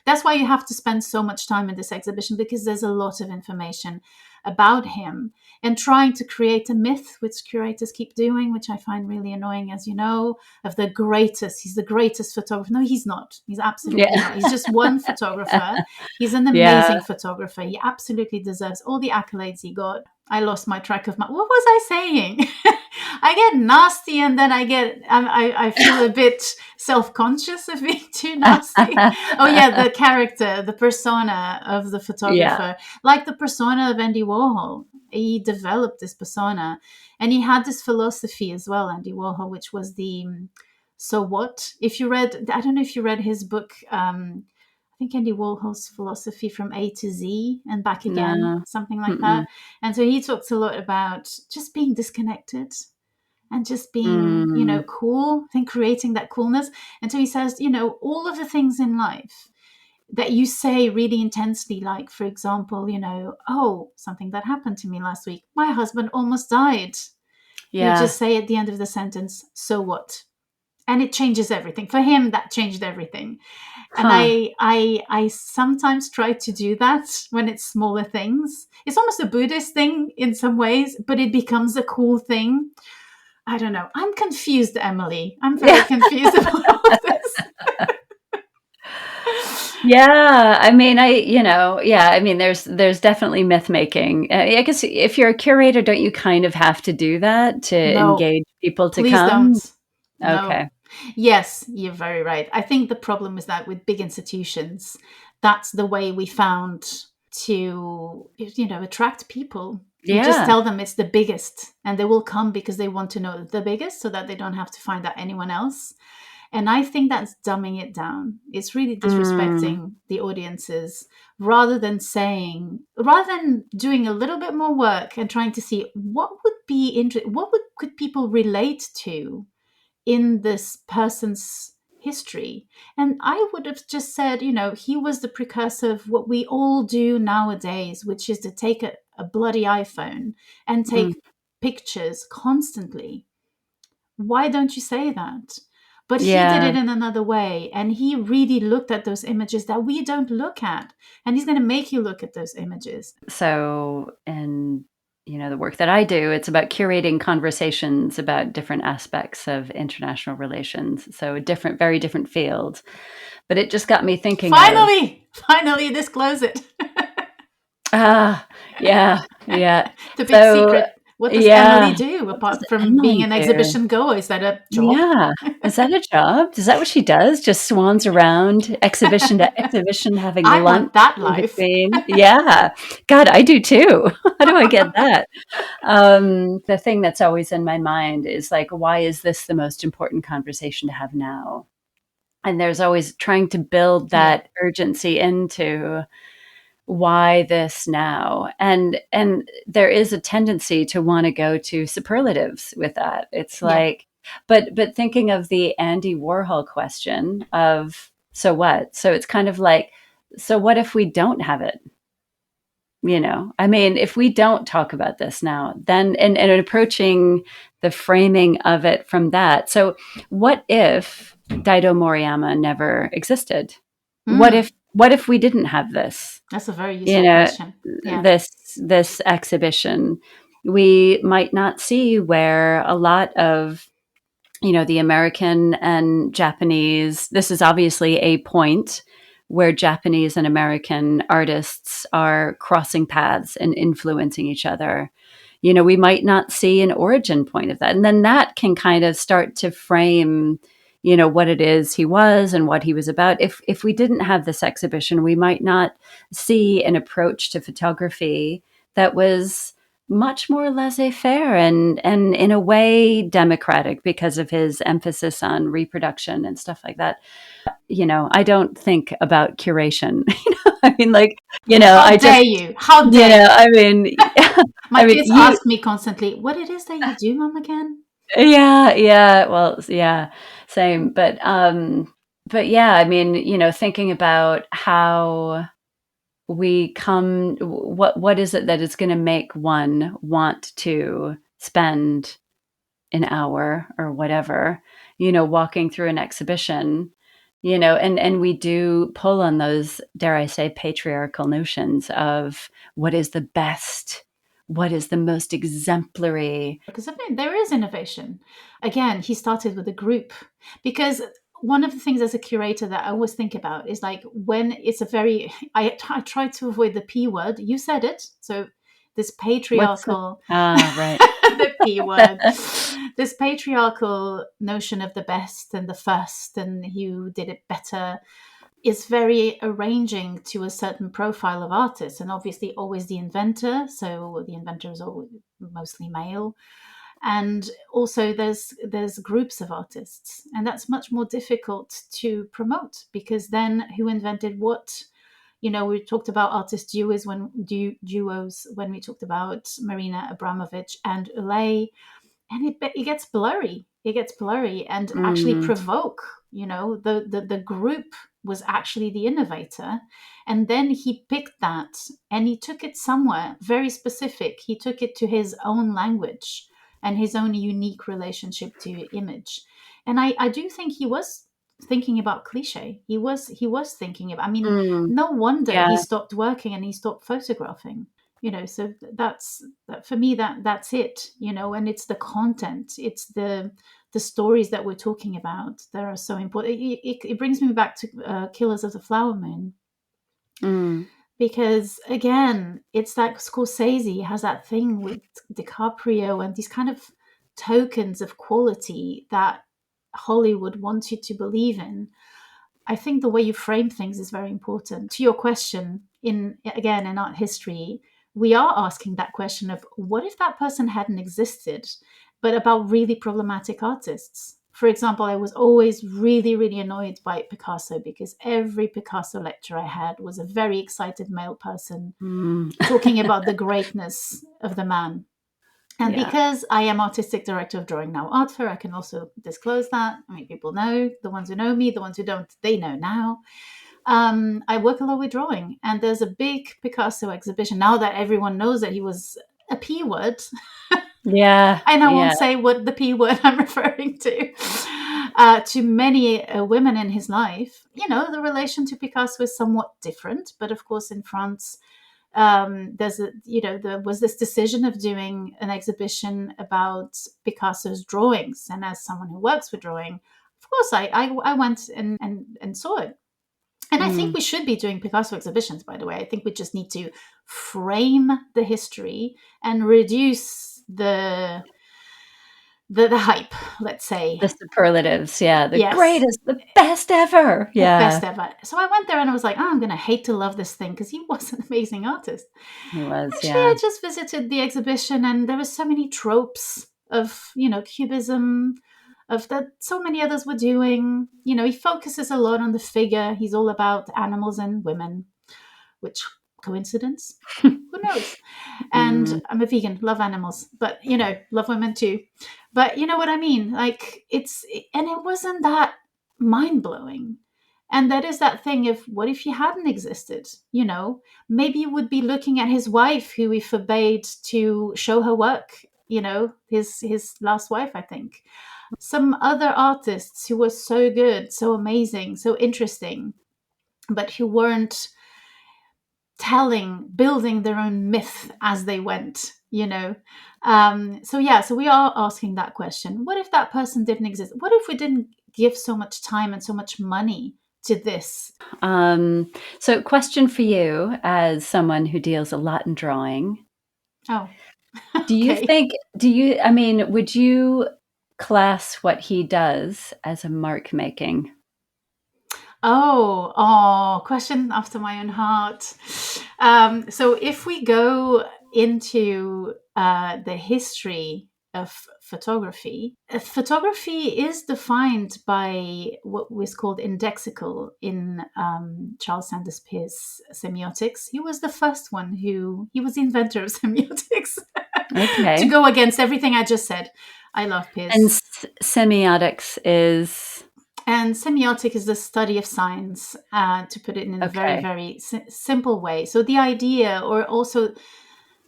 that's why you have to spend so much time in this exhibition, because there's a lot of information about him, and trying to create a myth, which curators keep doing, which I find really annoying, as you know, of the greatest. He's the greatest photographer. No, he's not. He's absolutely not. He's just one photographer. He's an amazing photographer. He absolutely deserves all the accolades he got. I lost my track of what was I saying? I get nasty, and then I feel a bit self-conscious of being too nasty. Oh yeah, the character, the persona of the photographer, like the persona of Andy Warhol. He developed this persona, and he had this philosophy as well, Andy Warhol, which was the so what? If you read, I don't know if you read his book, I think Andy Warhol's philosophy from A to Z and back again, something like that. And so he talks a lot about just being disconnected and just being, cool, I think creating that coolness. And so he says, all of the things in life that you say really intensely, like, for example, oh, something that happened to me last week, my husband almost died. You just say at the end of the sentence, so what? And it changes everything. For him, that changed everything. And I sometimes try to do that when it's smaller things. It's almost a Buddhist thing in some ways, but it becomes a cool thing. I don't know. I'm confused, Emily. I'm very confused about all this. Yeah, I mean, there's definitely myth making. I guess if you're a curator, don't you kind of have to do that to engage people to please come? Don't. Okay. No. Yes, you're very right. I think the problem is that with big institutions, that's the way we found to, attract people. You just tell them it's the biggest, and they will come because they want to know the biggest, so that they don't have to find out anyone else. And I think that's dumbing it down. It's really disrespecting the audiences, rather than doing a little bit more work and trying to see what would be could people relate to in this person's history. And I would have just said, he was the precursor of what we all do nowadays, which is to take a bloody iPhone and take pictures constantly. Why don't you say that? But he did it in another way, and he really looked at those images that we don't look at, and he's going to make you look at those images. So, and the work that I do, it's about curating conversations about different aspects of international relations. So very different field. But it just got me thinking. Finally, disclose it. Yeah. The big secret. What does Emily do apart from being an exhibition goer? Is that a job? Yeah. Is that a job? Is that what she does? Just swans around exhibition to exhibition, having lunch. I want that life. Yeah. God, I do too. How do I get that? The thing that's always in my mind is like, why is this the most important conversation to have now? And there's always trying to build that urgency into why this now, and there is a tendency to want to go to superlatives with that. It's like, but thinking of the Andy Warhol question of so what, so it's kind of like, so what if we don't have it? I mean, if we don't talk about this now, then and approaching the framing of it from that. So what if Daidō Moriyama never existed? What if we didn't have this? That's a very useful question. Yeah. This exhibition, we might not see where a lot of, the American and Japanese, this is obviously a point where Japanese and American artists are crossing paths and influencing each other. We might not see an origin point of that. And then that can kind of start to frame what it is he was and what he was about. If we didn't have this exhibition, we might not see an approach to photography that was much more laissez-faire and in a way democratic because of his emphasis on reproduction and stuff like that. I don't think about curation. I mean, like, How dare you? How dare you? I mean, my kids ask me constantly, what it is that you do, Mom, again? Yeah. Well, yeah, same. But yeah, I mean, thinking about how we come, what is it that is going to make one want to spend an hour or whatever, walking through an exhibition, and we do pull on those, dare I say, patriarchal notions of what is the best, what is the most exemplary. Because I mean, there is innovation. Again, he started with a group, because one of the things as a curator that I always think about is like when it's a very, I try to avoid the P word. You said it. So this patriarchal, Right. the P word, this patriarchal notion of the best and the first and who did it better is very arranging to a certain profile of artists, and obviously always the inventor. So the inventor is always mostly male, and also there's groups of artists, and that's much more difficult to promote, because then who invented what? We talked about artist duos when we talked about Marina Abramovic and Ulay, and it gets blurry. It gets blurry and actually provoke. The group was actually the innovator, and then he picked that and he took it somewhere very specific. He took it to his own language and his own unique relationship to image. And I do think he was thinking about cliche. He was thinking about. I mean, no wonder he stopped working and he stopped photographing. So that's for me, that's it. And it's the content, it's the stories that we're talking about that are so important. It brings me back to Killers of the Flower Moon, because again, it's like Scorsese has that thing with DiCaprio and these kind of tokens of quality that Hollywood wants you to believe in. I think the way you frame things is very important. To your question, in art history, we are asking that question of what if that person hadn't existed, but about really problematic artists. For example, I was always really, really annoyed by Picasso, because every Picasso lecture I had was a very excited male person talking about the greatness of the man. And because I am artistic director of Drawing Now Art Fair, I can also disclose that. I mean, people know, the ones who know me, the ones who don't, they know now. I work a lot with drawing, and there's a big Picasso exhibition now that everyone knows that he was a P word. Yeah. And I won't say what the P word I'm referring to many women in his life. The relation to Picasso is somewhat different, but of course in France, there was this decision of doing an exhibition about Picasso's drawings, and as someone who works with drawing, of course I went and saw it. And I think we should be doing Picasso exhibitions, by the way. I think we just need to frame the history and reduce the hype, let's say. The superlatives, the greatest, the best ever. The best ever. So I went there and I was like, I'm going to hate to love this thing, because he was an amazing artist. He was, Actually, I just visited the exhibition, and there were so many tropes of, Cubism, of that so many others were doing. He focuses a lot on the figure. He's all about animals and women, which coincidence? Who knows? And I'm a vegan, love animals, but love women too. But you know what I mean? Like and it wasn't that mind-blowing. And that is that thing of, what if he hadn't existed? Maybe he would be looking at his wife, who he forbade to show her work, his last wife, I think. Some other artists who were so good, so amazing, so interesting, but who weren't building their own myth as they went, So we are asking that question. What if that person didn't exist? What if we didn't give so much time and so much money to this? So question for you, as someone who deals a lot in drawing. Oh. Do you think, would you class what he does as a mark making? Question after my own heart. So if we go into the history of photography is defined by what was called indexical in Charles Sanders Peirce semiotics. He was the first one he was the inventor of semiotics. Okay. To go against everything I just said. I love Peirce. And semiotics is? And semiotic is the study of science, to put it in a very, very simple way. So the idea, or also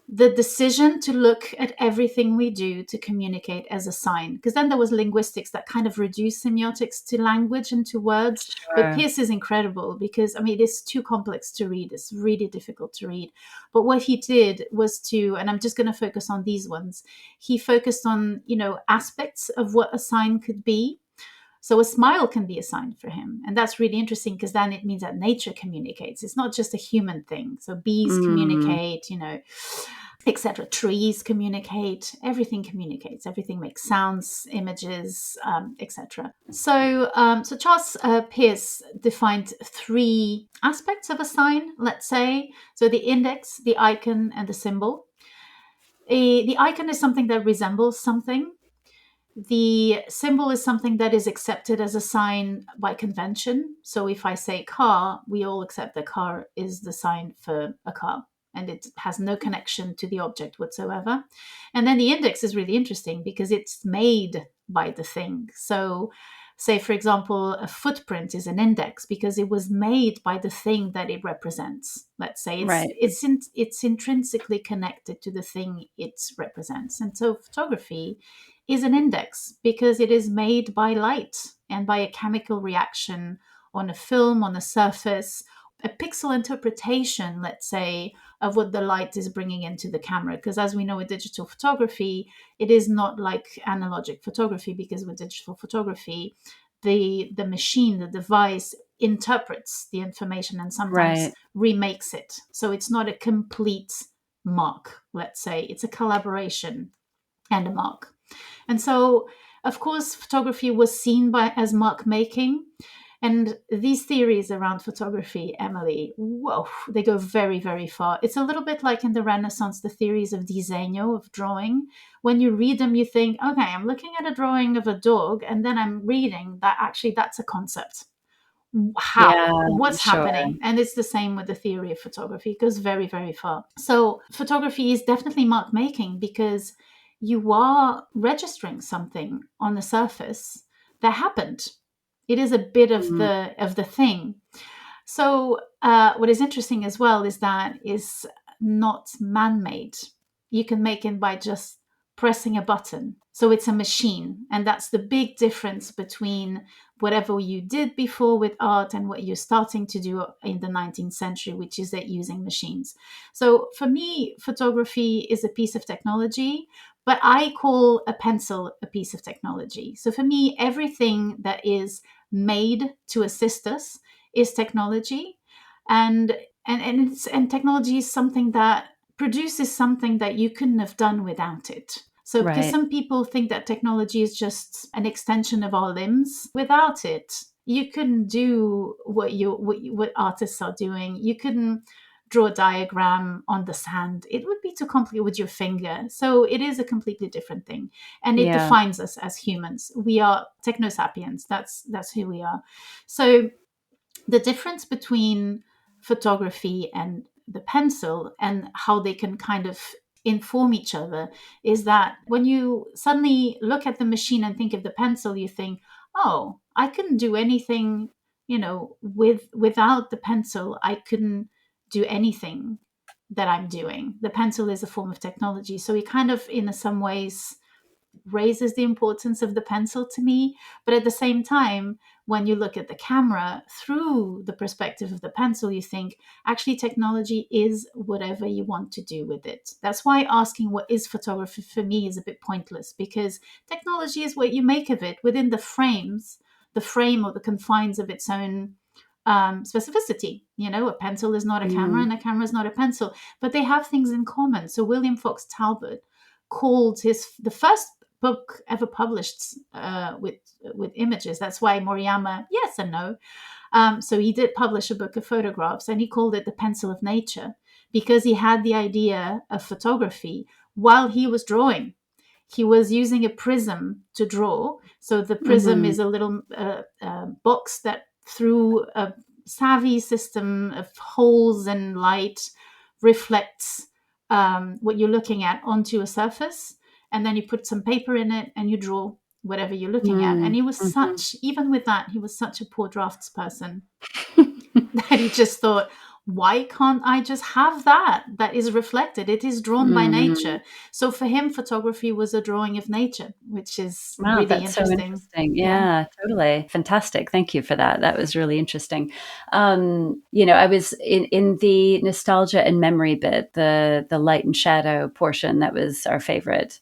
the decision to look at everything we do to communicate as a sign. Because then there was linguistics that kind of reduced semiotics to language and to words. But Sure. Peirce is incredible because, I mean, it's too complex to read. It's really difficult to read. But what he did was to, and I'm just going to focus on these ones, he focused on, aspects of what a sign could be. So a smile can be a sign for him. And that's really interesting because then it means that nature communicates. It's not just a human thing. So bees communicate, etc. Trees communicate. Everything communicates. Everything makes sounds, images, etc. So, so Charles Peirce defined 3 aspects of a sign, let's say. So the index, the icon, and the symbol. The icon is something that resembles something. The symbol is something that is accepted as a sign by convention. So if I say car, we all accept that car is the sign for a car, and it has no connection to the object whatsoever. And then the index is really interesting because it's made by the thing. So say, for example, a footprint is an index because it was made by the thing that it represents. Let's say it's intrinsically connected to the thing it represents. And so photography is an index because it is made by light and by a chemical reaction on a film, on a surface, a pixel interpretation, let's say, of what the light is bringing into the camera. Because as we know with digital photography, it is not like analogic photography, because with digital photography, the machine, the device interprets the information and sometimes remakes it. So it's not a complete mark, let's say. It's a collaboration and a mark. And so, of course, photography was seen as mark making. And these theories around photography, Emily, whoa, they go very, very far. It's a little bit like in the Renaissance, the theories of disegno, of drawing. When you read them, you think, okay, I'm looking at a drawing of a dog, and then I'm reading that actually that's a concept. How? What's happening? And it's the same with the theory of photography. It goes very, very far. So photography is definitely mark making because you are registering something on the surface that happened. It is a bit of the thing. So what is interesting as well is that is not man-made. You can make it by just pressing a button. So it's a machine. And that's the big difference between whatever you did before with art and what you're starting to do in the 19th century, which is that using machines. So for me, photography is a piece of technology, but I call a pencil a piece of technology. So for me, everything that is made to assist us is technology. And technology is something that produces something that you couldn't have done without it. So because some people think that technology is just an extension of our limbs, without it, you couldn't do what artists are doing. You couldn't draw a diagram on the sand. It would be too complicated with your finger. So it is a completely different thing. And it defines us as humans. We are technosapiens. That's who we are. So the difference between photography and the pencil and how they can kind of inform each other is that when you suddenly look at the machine and think of the pencil, you think, oh, I couldn't do anything, without the pencil, I couldn't do anything that I'm doing. The pencil is a form of technology. So it kind of, in some ways, raises the importance of the pencil to me. But at the same time, when you look at the camera through the perspective of the pencil, you think actually technology is whatever you want to do with it. That's why asking what is photography for me is a bit pointless, because technology is what you make of it within the frame or the confines of its own specificity. A pencil is not a camera and a camera is not a pencil, but they have things in common. So William Fox Talbot called the first book ever published with images. That's why Moriyama, yes and no. So he did publish a book of photographs, and he called it The Pencil of Nature, because he had the idea of photography while he was drawing. He was using a prism to draw. So the prism is a little box that, through a savvy system of holes and light, reflects what you're looking at onto a surface. And then you put some paper in it and you draw whatever you're looking at. And he was even with that, he was such a poor draftsperson that he just thought, why can't I just have that is reflected? It is drawn by Mm. nature. So for him, photography was a drawing of nature, which is Wow, really that's so interesting. interesting. Yeah. Yeah, totally. Fantastic. Thank you for that. That was really interesting. I was in the nostalgia and memory bit, the light and shadow portion, that was our favorite.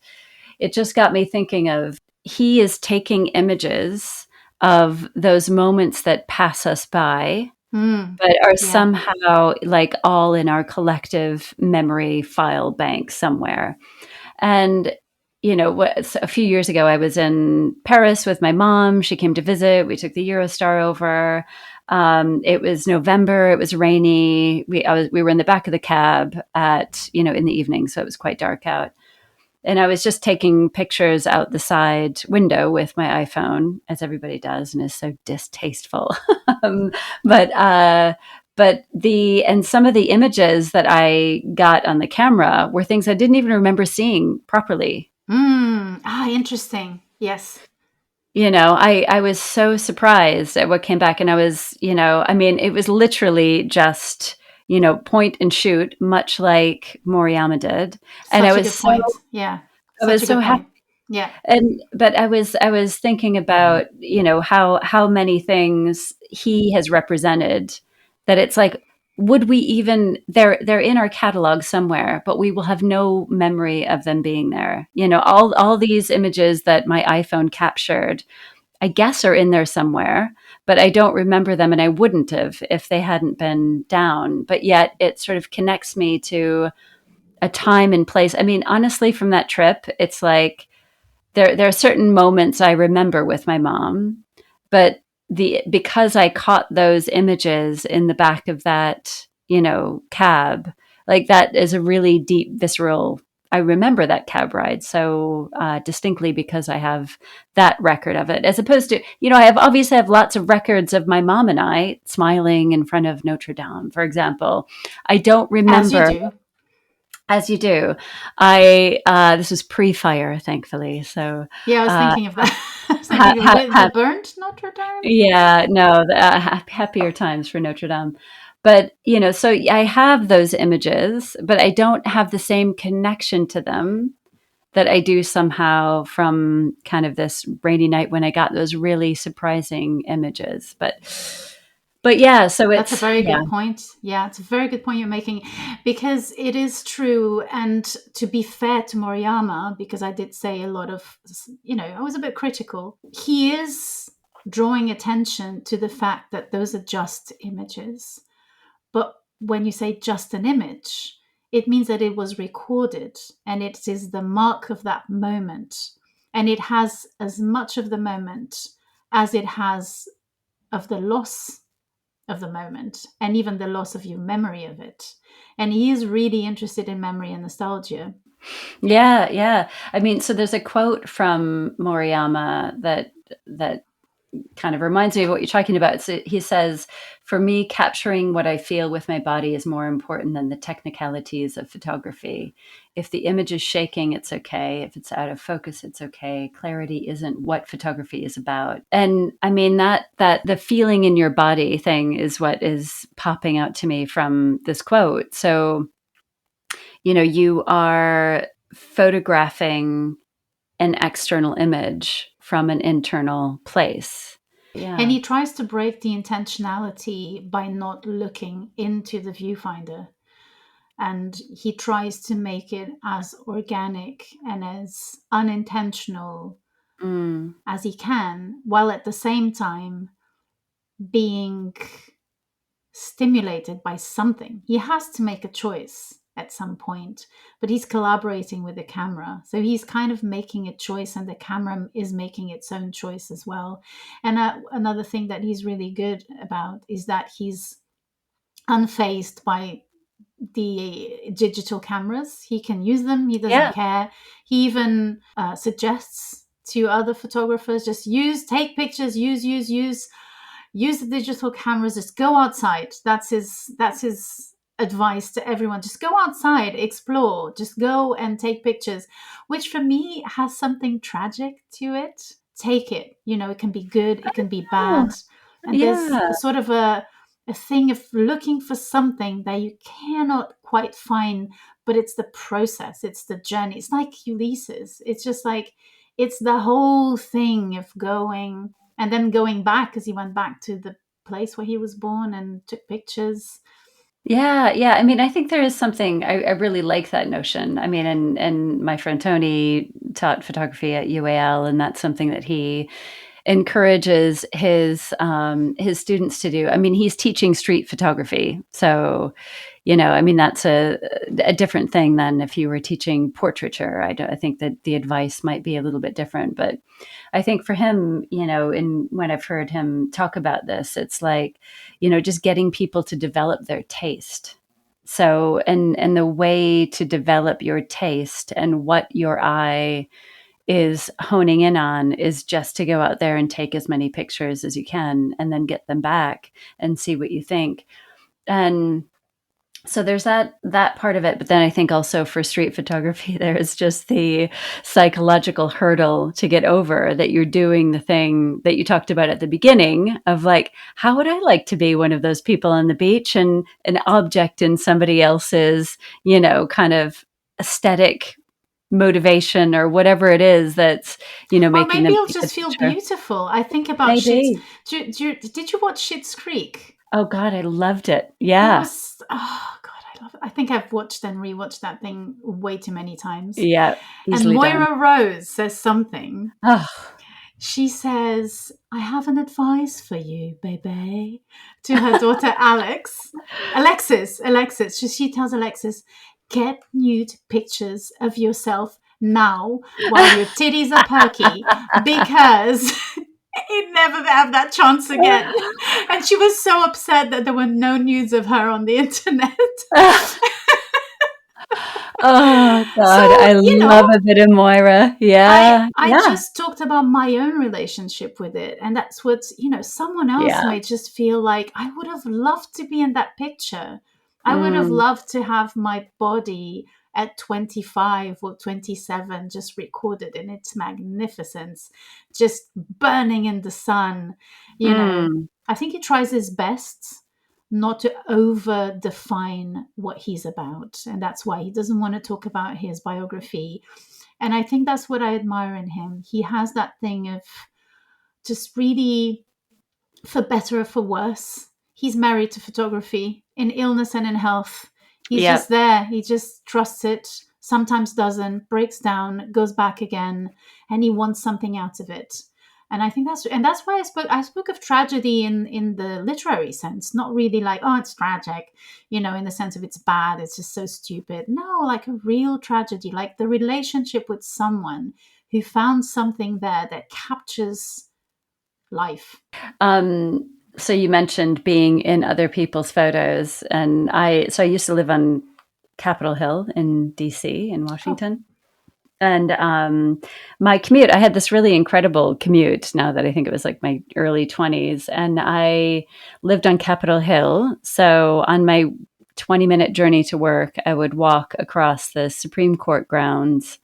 It just got me thinking of, he is taking images of those moments that pass us by, but are Yeah. somehow like all in our collective memory file bank somewhere. And a few years ago, I was in Paris with my mom. She came to visit. We took the Eurostar over. It was November. It was rainy. We were in the back of the cab in the evening, so it was quite dark out. And I was just taking pictures out the side window with my iPhone, as everybody does, and is so distasteful. um, but some of the images that I got on the camera were things I didn't even remember seeing properly. Interesting. Yes. I was so surprised at what came back, and I was, it was literally just, point and shoot, much like Moriyama did. And Such a good point. Yeah. I Such was a so good happy. point. Yeah. But I was thinking about, how many things he has represented, that it's like, would we even, they're in our catalog somewhere, but we will have no memory of them being there. All these images that my iPhone captured, I guess, are in there somewhere, but I don't remember them, and I wouldn't have if they hadn't been down. But yet it sort of connects me to a time and place. I mean, honestly, from that trip, it's like, there are certain moments I remember with my mom, but because I caught those images in the back of that, cab, like, that is a really deep, visceral. I remember that cab ride so distinctly because I have that record of it, as opposed to, I have lots of records of my mom and I smiling in front of Notre Dame, for example. I don't As you remember. do. As you do. This was pre-fire, thankfully. So, Yeah, I was uh, thinking of that. I was ha- thinking of ha- the ha- burnt Notre Dame. yeah, no, happier times for Notre Dame. But, so I have those images, but I don't have the same connection to them that I do somehow from kind of this rainy night when I got those really surprising images. But yeah, so That's a it's, very yeah, good point. Yeah, it's a very good point you're making, because it is true. And to be fair to Moriyama, because I did say a lot of, I was a bit critical, he is drawing attention to the fact that those are just images. But when you say just an image, it means that it was recorded and it is the mark of that moment. And it has as much of the moment as it has of the loss of the moment, and even the loss of your memory of it. And he is really interested in memory and nostalgia. yeah, yeah. I mean, so there's a quote from Moriyama that kind of reminds me of what you're talking about. So he says, "For me, capturing what I feel with my body is more important than the technicalities of photography. If the image is shaking, it's okay. If it's out of focus, it's okay. Clarity isn't what photography is about." And I mean, that the feeling in your body thing is what is popping out to me from this quote. So, you are photographing an external image from an internal place. And Yeah. he tries to break the intentionality by not looking into the viewfinder. And he tries to make it as organic and as unintentional Mm. as he can, while at the same time being stimulated by something. He has to make a choice at some point, but he's collaborating with the camera. So he's kind of making a choice, and the camera is making its own choice as well. And another thing that he's really good about is that he's unfazed by the digital cameras. He can use them, he doesn't Yeah. care. He even suggests to other photographers, just take pictures, use the digital cameras, just go outside. That's his advice to everyone. Just go outside, explore, just go and take pictures, which for me has something tragic to it. Take it, it can be good, it can be Oh, bad. And there's yeah. sort of a a thing of looking for something that you cannot quite find, but it's the process, it's the journey. It's like Ulysses. It's just like, it's the whole thing of going and then going back, because he went back to the place where he was born and took pictures. Yeah, yeah. I mean, I think there is something I really like that notion. I mean, and my friend Tony taught photography at UAL, and that's something that he encourages his students to do. I mean, he's teaching street photography, so I mean, that's a different thing than if you were teaching portraiture. I think that the advice might be a little bit different, but I think for him, and when I've heard him talk about this, it's like, just getting people to develop their taste. So, and the way to develop your taste and what your eye is honing in on is just to go out there and take as many pictures as you can and then get them back and see what you think. And so there's that part of it, but then I think also for street photography, there is just the psychological hurdle to get over, that you're doing the thing that you talked about at the beginning of like, how would I like to be one of those people on the beach and an object in somebody else's, kind of aesthetic motivation or whatever it is that's, Or making maybe them it'll take the just feel picture. beautiful. I think about Schitt's. Maybe. Did you watch Schitt's Creek? Oh God, I loved it. It Yeah. was, oh God, I love it. I think I've watched and rewatched that thing way too many times. Yeah. And Easily done. Moira Rose says something. Oh, She says, I have an advice for you, baby, to her daughter Alexis. She tells Alexis, get nude pictures of yourself now while your titties are perky, because you'd never have that chance again. And she was so upset that there were no nudes of her on the internet. oh God, So, I love a bit of Moira. Yeah, I yeah, just talked about my own relationship with it. And that's what, someone else yeah. may just feel like, I would have loved to be in that picture. I would have Mm, loved to have my body at 25 or 27 just recorded in its magnificence, just burning in the sun. mm, I think he tries his best not to over define what he's about. And that's why he doesn't want to talk about his biography. And I think that's what I admire in him. He has that thing of just really, for better or for worse, he's married to photography in illness and in health. He's yeah. just there. He just trusts it, sometimes doesn't, breaks down, goes back again, and he wants something out of it. And I think that's why I spoke of tragedy in the literary sense, not really like, oh, it's tragic, in the sense of it's bad, it's just so stupid. No, like a real tragedy, like the relationship with someone who found something there that captures life. So you mentioned being in other people's photos, and I used to live on Capitol Hill in DC in Oh, Washington. And my commute, I had this really incredible commute now that I think it was like my early 20s. And I lived on Capitol Hill. So on my 20-minute journey to work, I would walk across the Supreme Court grounds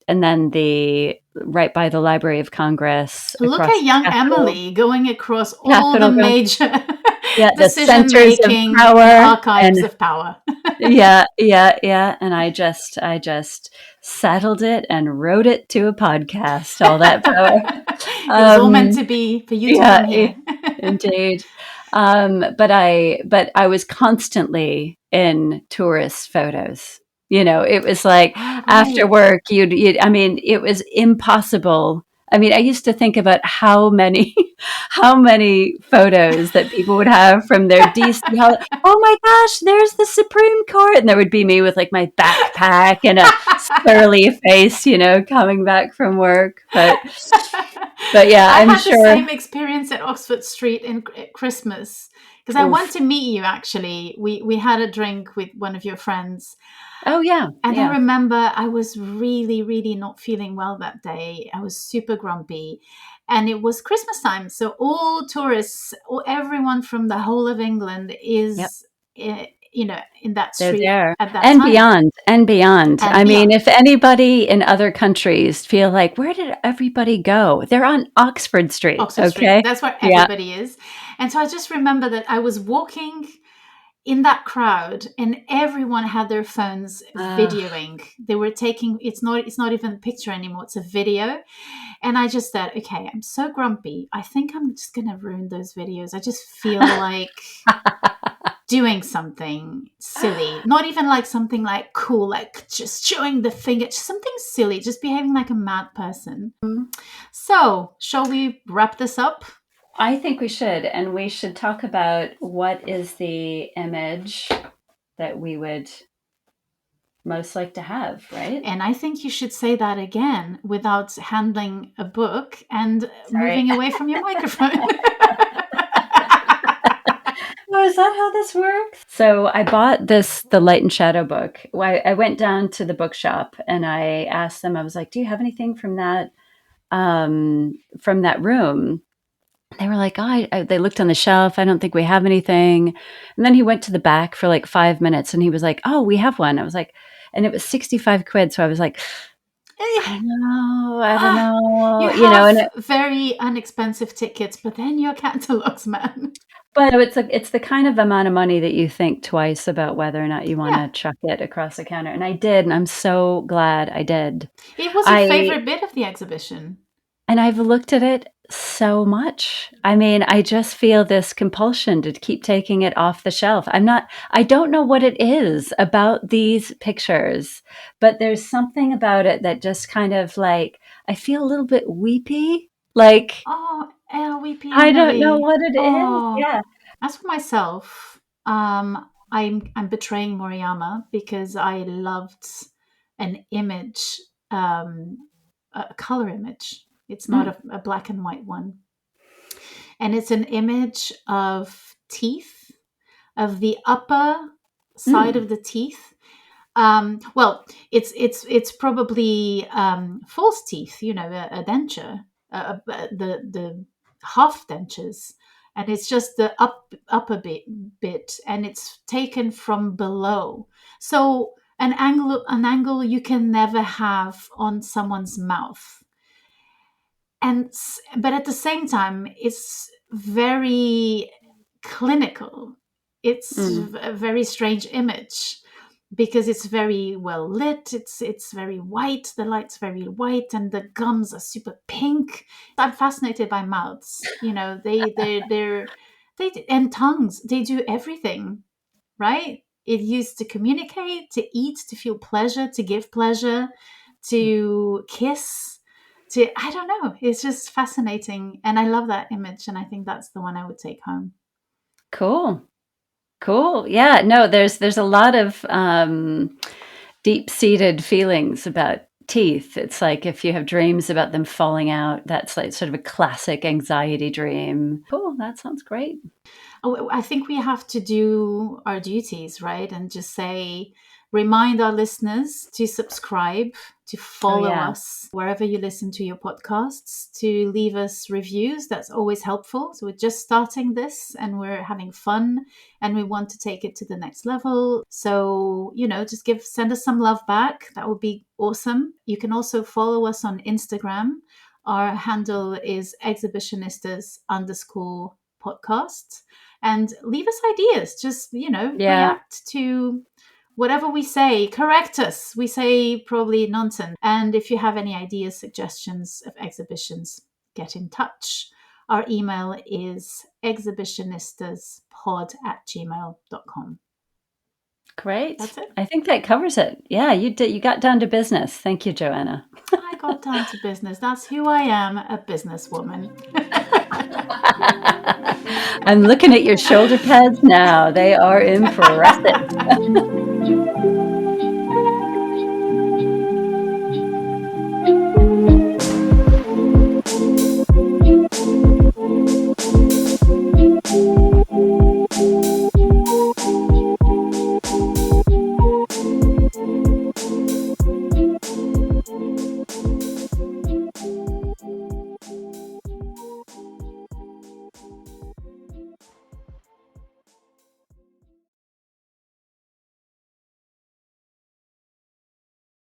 and then right by the Library of Congress, look across at young Capitol, Emily going across all the Capitol grounds. major Yeah, the decision centers of making power. archives And of power. yeah, yeah, yeah. And I just settled it and wrote it to a podcast, all that power. It was all meant to Um, be for you to yeah, come here. indeed. But I was constantly in tourist photos. It was like Oh, after right. work, I mean, it was impossible. I mean, I used to think about how many, how many photos that people would have from their DC. Oh my gosh, there's the Supreme Court, and there would be me with like my backpack and a surly face, coming back from work. But yeah, I I'm had the sure. same experience at Oxford Street at Christmas, because I went Oof. to meet you. Actually, we had a drink with one of your friends, Oh yeah, and I yeah, remember I was really, really not feeling well that day. I was super grumpy. And it was Christmas time. So all tourists, or everyone from the whole of England yep. is in that They're street there at that and time. beyond and beyond. And I mean, beyond. if anybody in other countries feel like, where did everybody go? They're on Oxford Street. Oxford Street. Okay. That's where Yeah. everybody is. And so I just remember that I was walking in that crowd and everyone had their phones videoing. They were taking, it's not even a picture anymore, it's a video. And I just said, okay, I'm so grumpy, I think I'm just gonna ruin those videos. I just feel like doing something silly, not even like something like cool, like just showing the finger, just something silly, just behaving like a mad person. So shall we wrap this up? I think we should, and we should talk about what is the image that we would most like to have, right? And I think you should say that again without handling a book and Sorry. moving away from your microphone. Oh, is that how this works? So I bought the Light and Shadow book. I went down to the bookshop and I asked them, I was like, do you have anything from that room? They were like, they looked on the shelf. I don't think we have anything. And then he went to the back for like 5 minutes and he was like, oh, we have one. I was like, and it was 65 quid. So I was like, I don't know. You have very inexpensive tickets, but then your catalogs, man. But it's the kind of amount of money that you think twice about whether or not you want to chuck it across the counter. And I did, and I'm so glad I did. It was your favorite bit of the exhibition. And I've looked at it so much. I mean, I just feel this compulsion to keep taking it off the shelf. I don't know what it is about these pictures, but there's something about it that just kind of like, I feel a little bit weepy. Like, weepy. I don't know what it is. Yeah. As for myself, I'm betraying Moriyama because I loved an image, a color image. It's not a black and white one. And it's an image of teeth, of the upper side of the teeth. Well, it's probably false teeth, a denture, the half dentures, and it's just the upper bit, and it's taken from below. So an angle you can never have on someone's mouth. But at the same time, it's very clinical. It's a very strange image because it's very well lit. It's very white. The light's very white, and the gums are super pink. I'm fascinated by mouths. They and tongues. They do everything, right? It used to communicate, to eat, to feel pleasure, to give pleasure, to kiss. I don't know. It's just fascinating. And I love that image. And I think that's the one I would take home. Cool. Yeah, no, there's a lot of deep-seated feelings about teeth. It's like if you have dreams about them falling out, that's like sort of a classic anxiety dream. Cool. That sounds great. I think we have to do our duties, right? And just remind our listeners to subscribe, to follow us wherever you listen to your podcasts, to leave us reviews. That's always helpful. So we're just starting this and we're having fun and we want to take it to the next level. So, just send us some love back. That would be awesome. You can also follow us on Instagram. Our handle is exhibitionistas_podcast. And leave us ideas. Just, react to whatever we say. Correct us. We say probably nonsense. And if you have any ideas, suggestions of exhibitions, get in touch. Our email is exhibitionistaspod@gmail.com. Great. That's it. I think that covers it. Yeah, you did. You got down to business. Thank you, Joanna. I got down to business. That's who I am, a businesswoman. I'm looking at your shoulder pads now. They are impressive.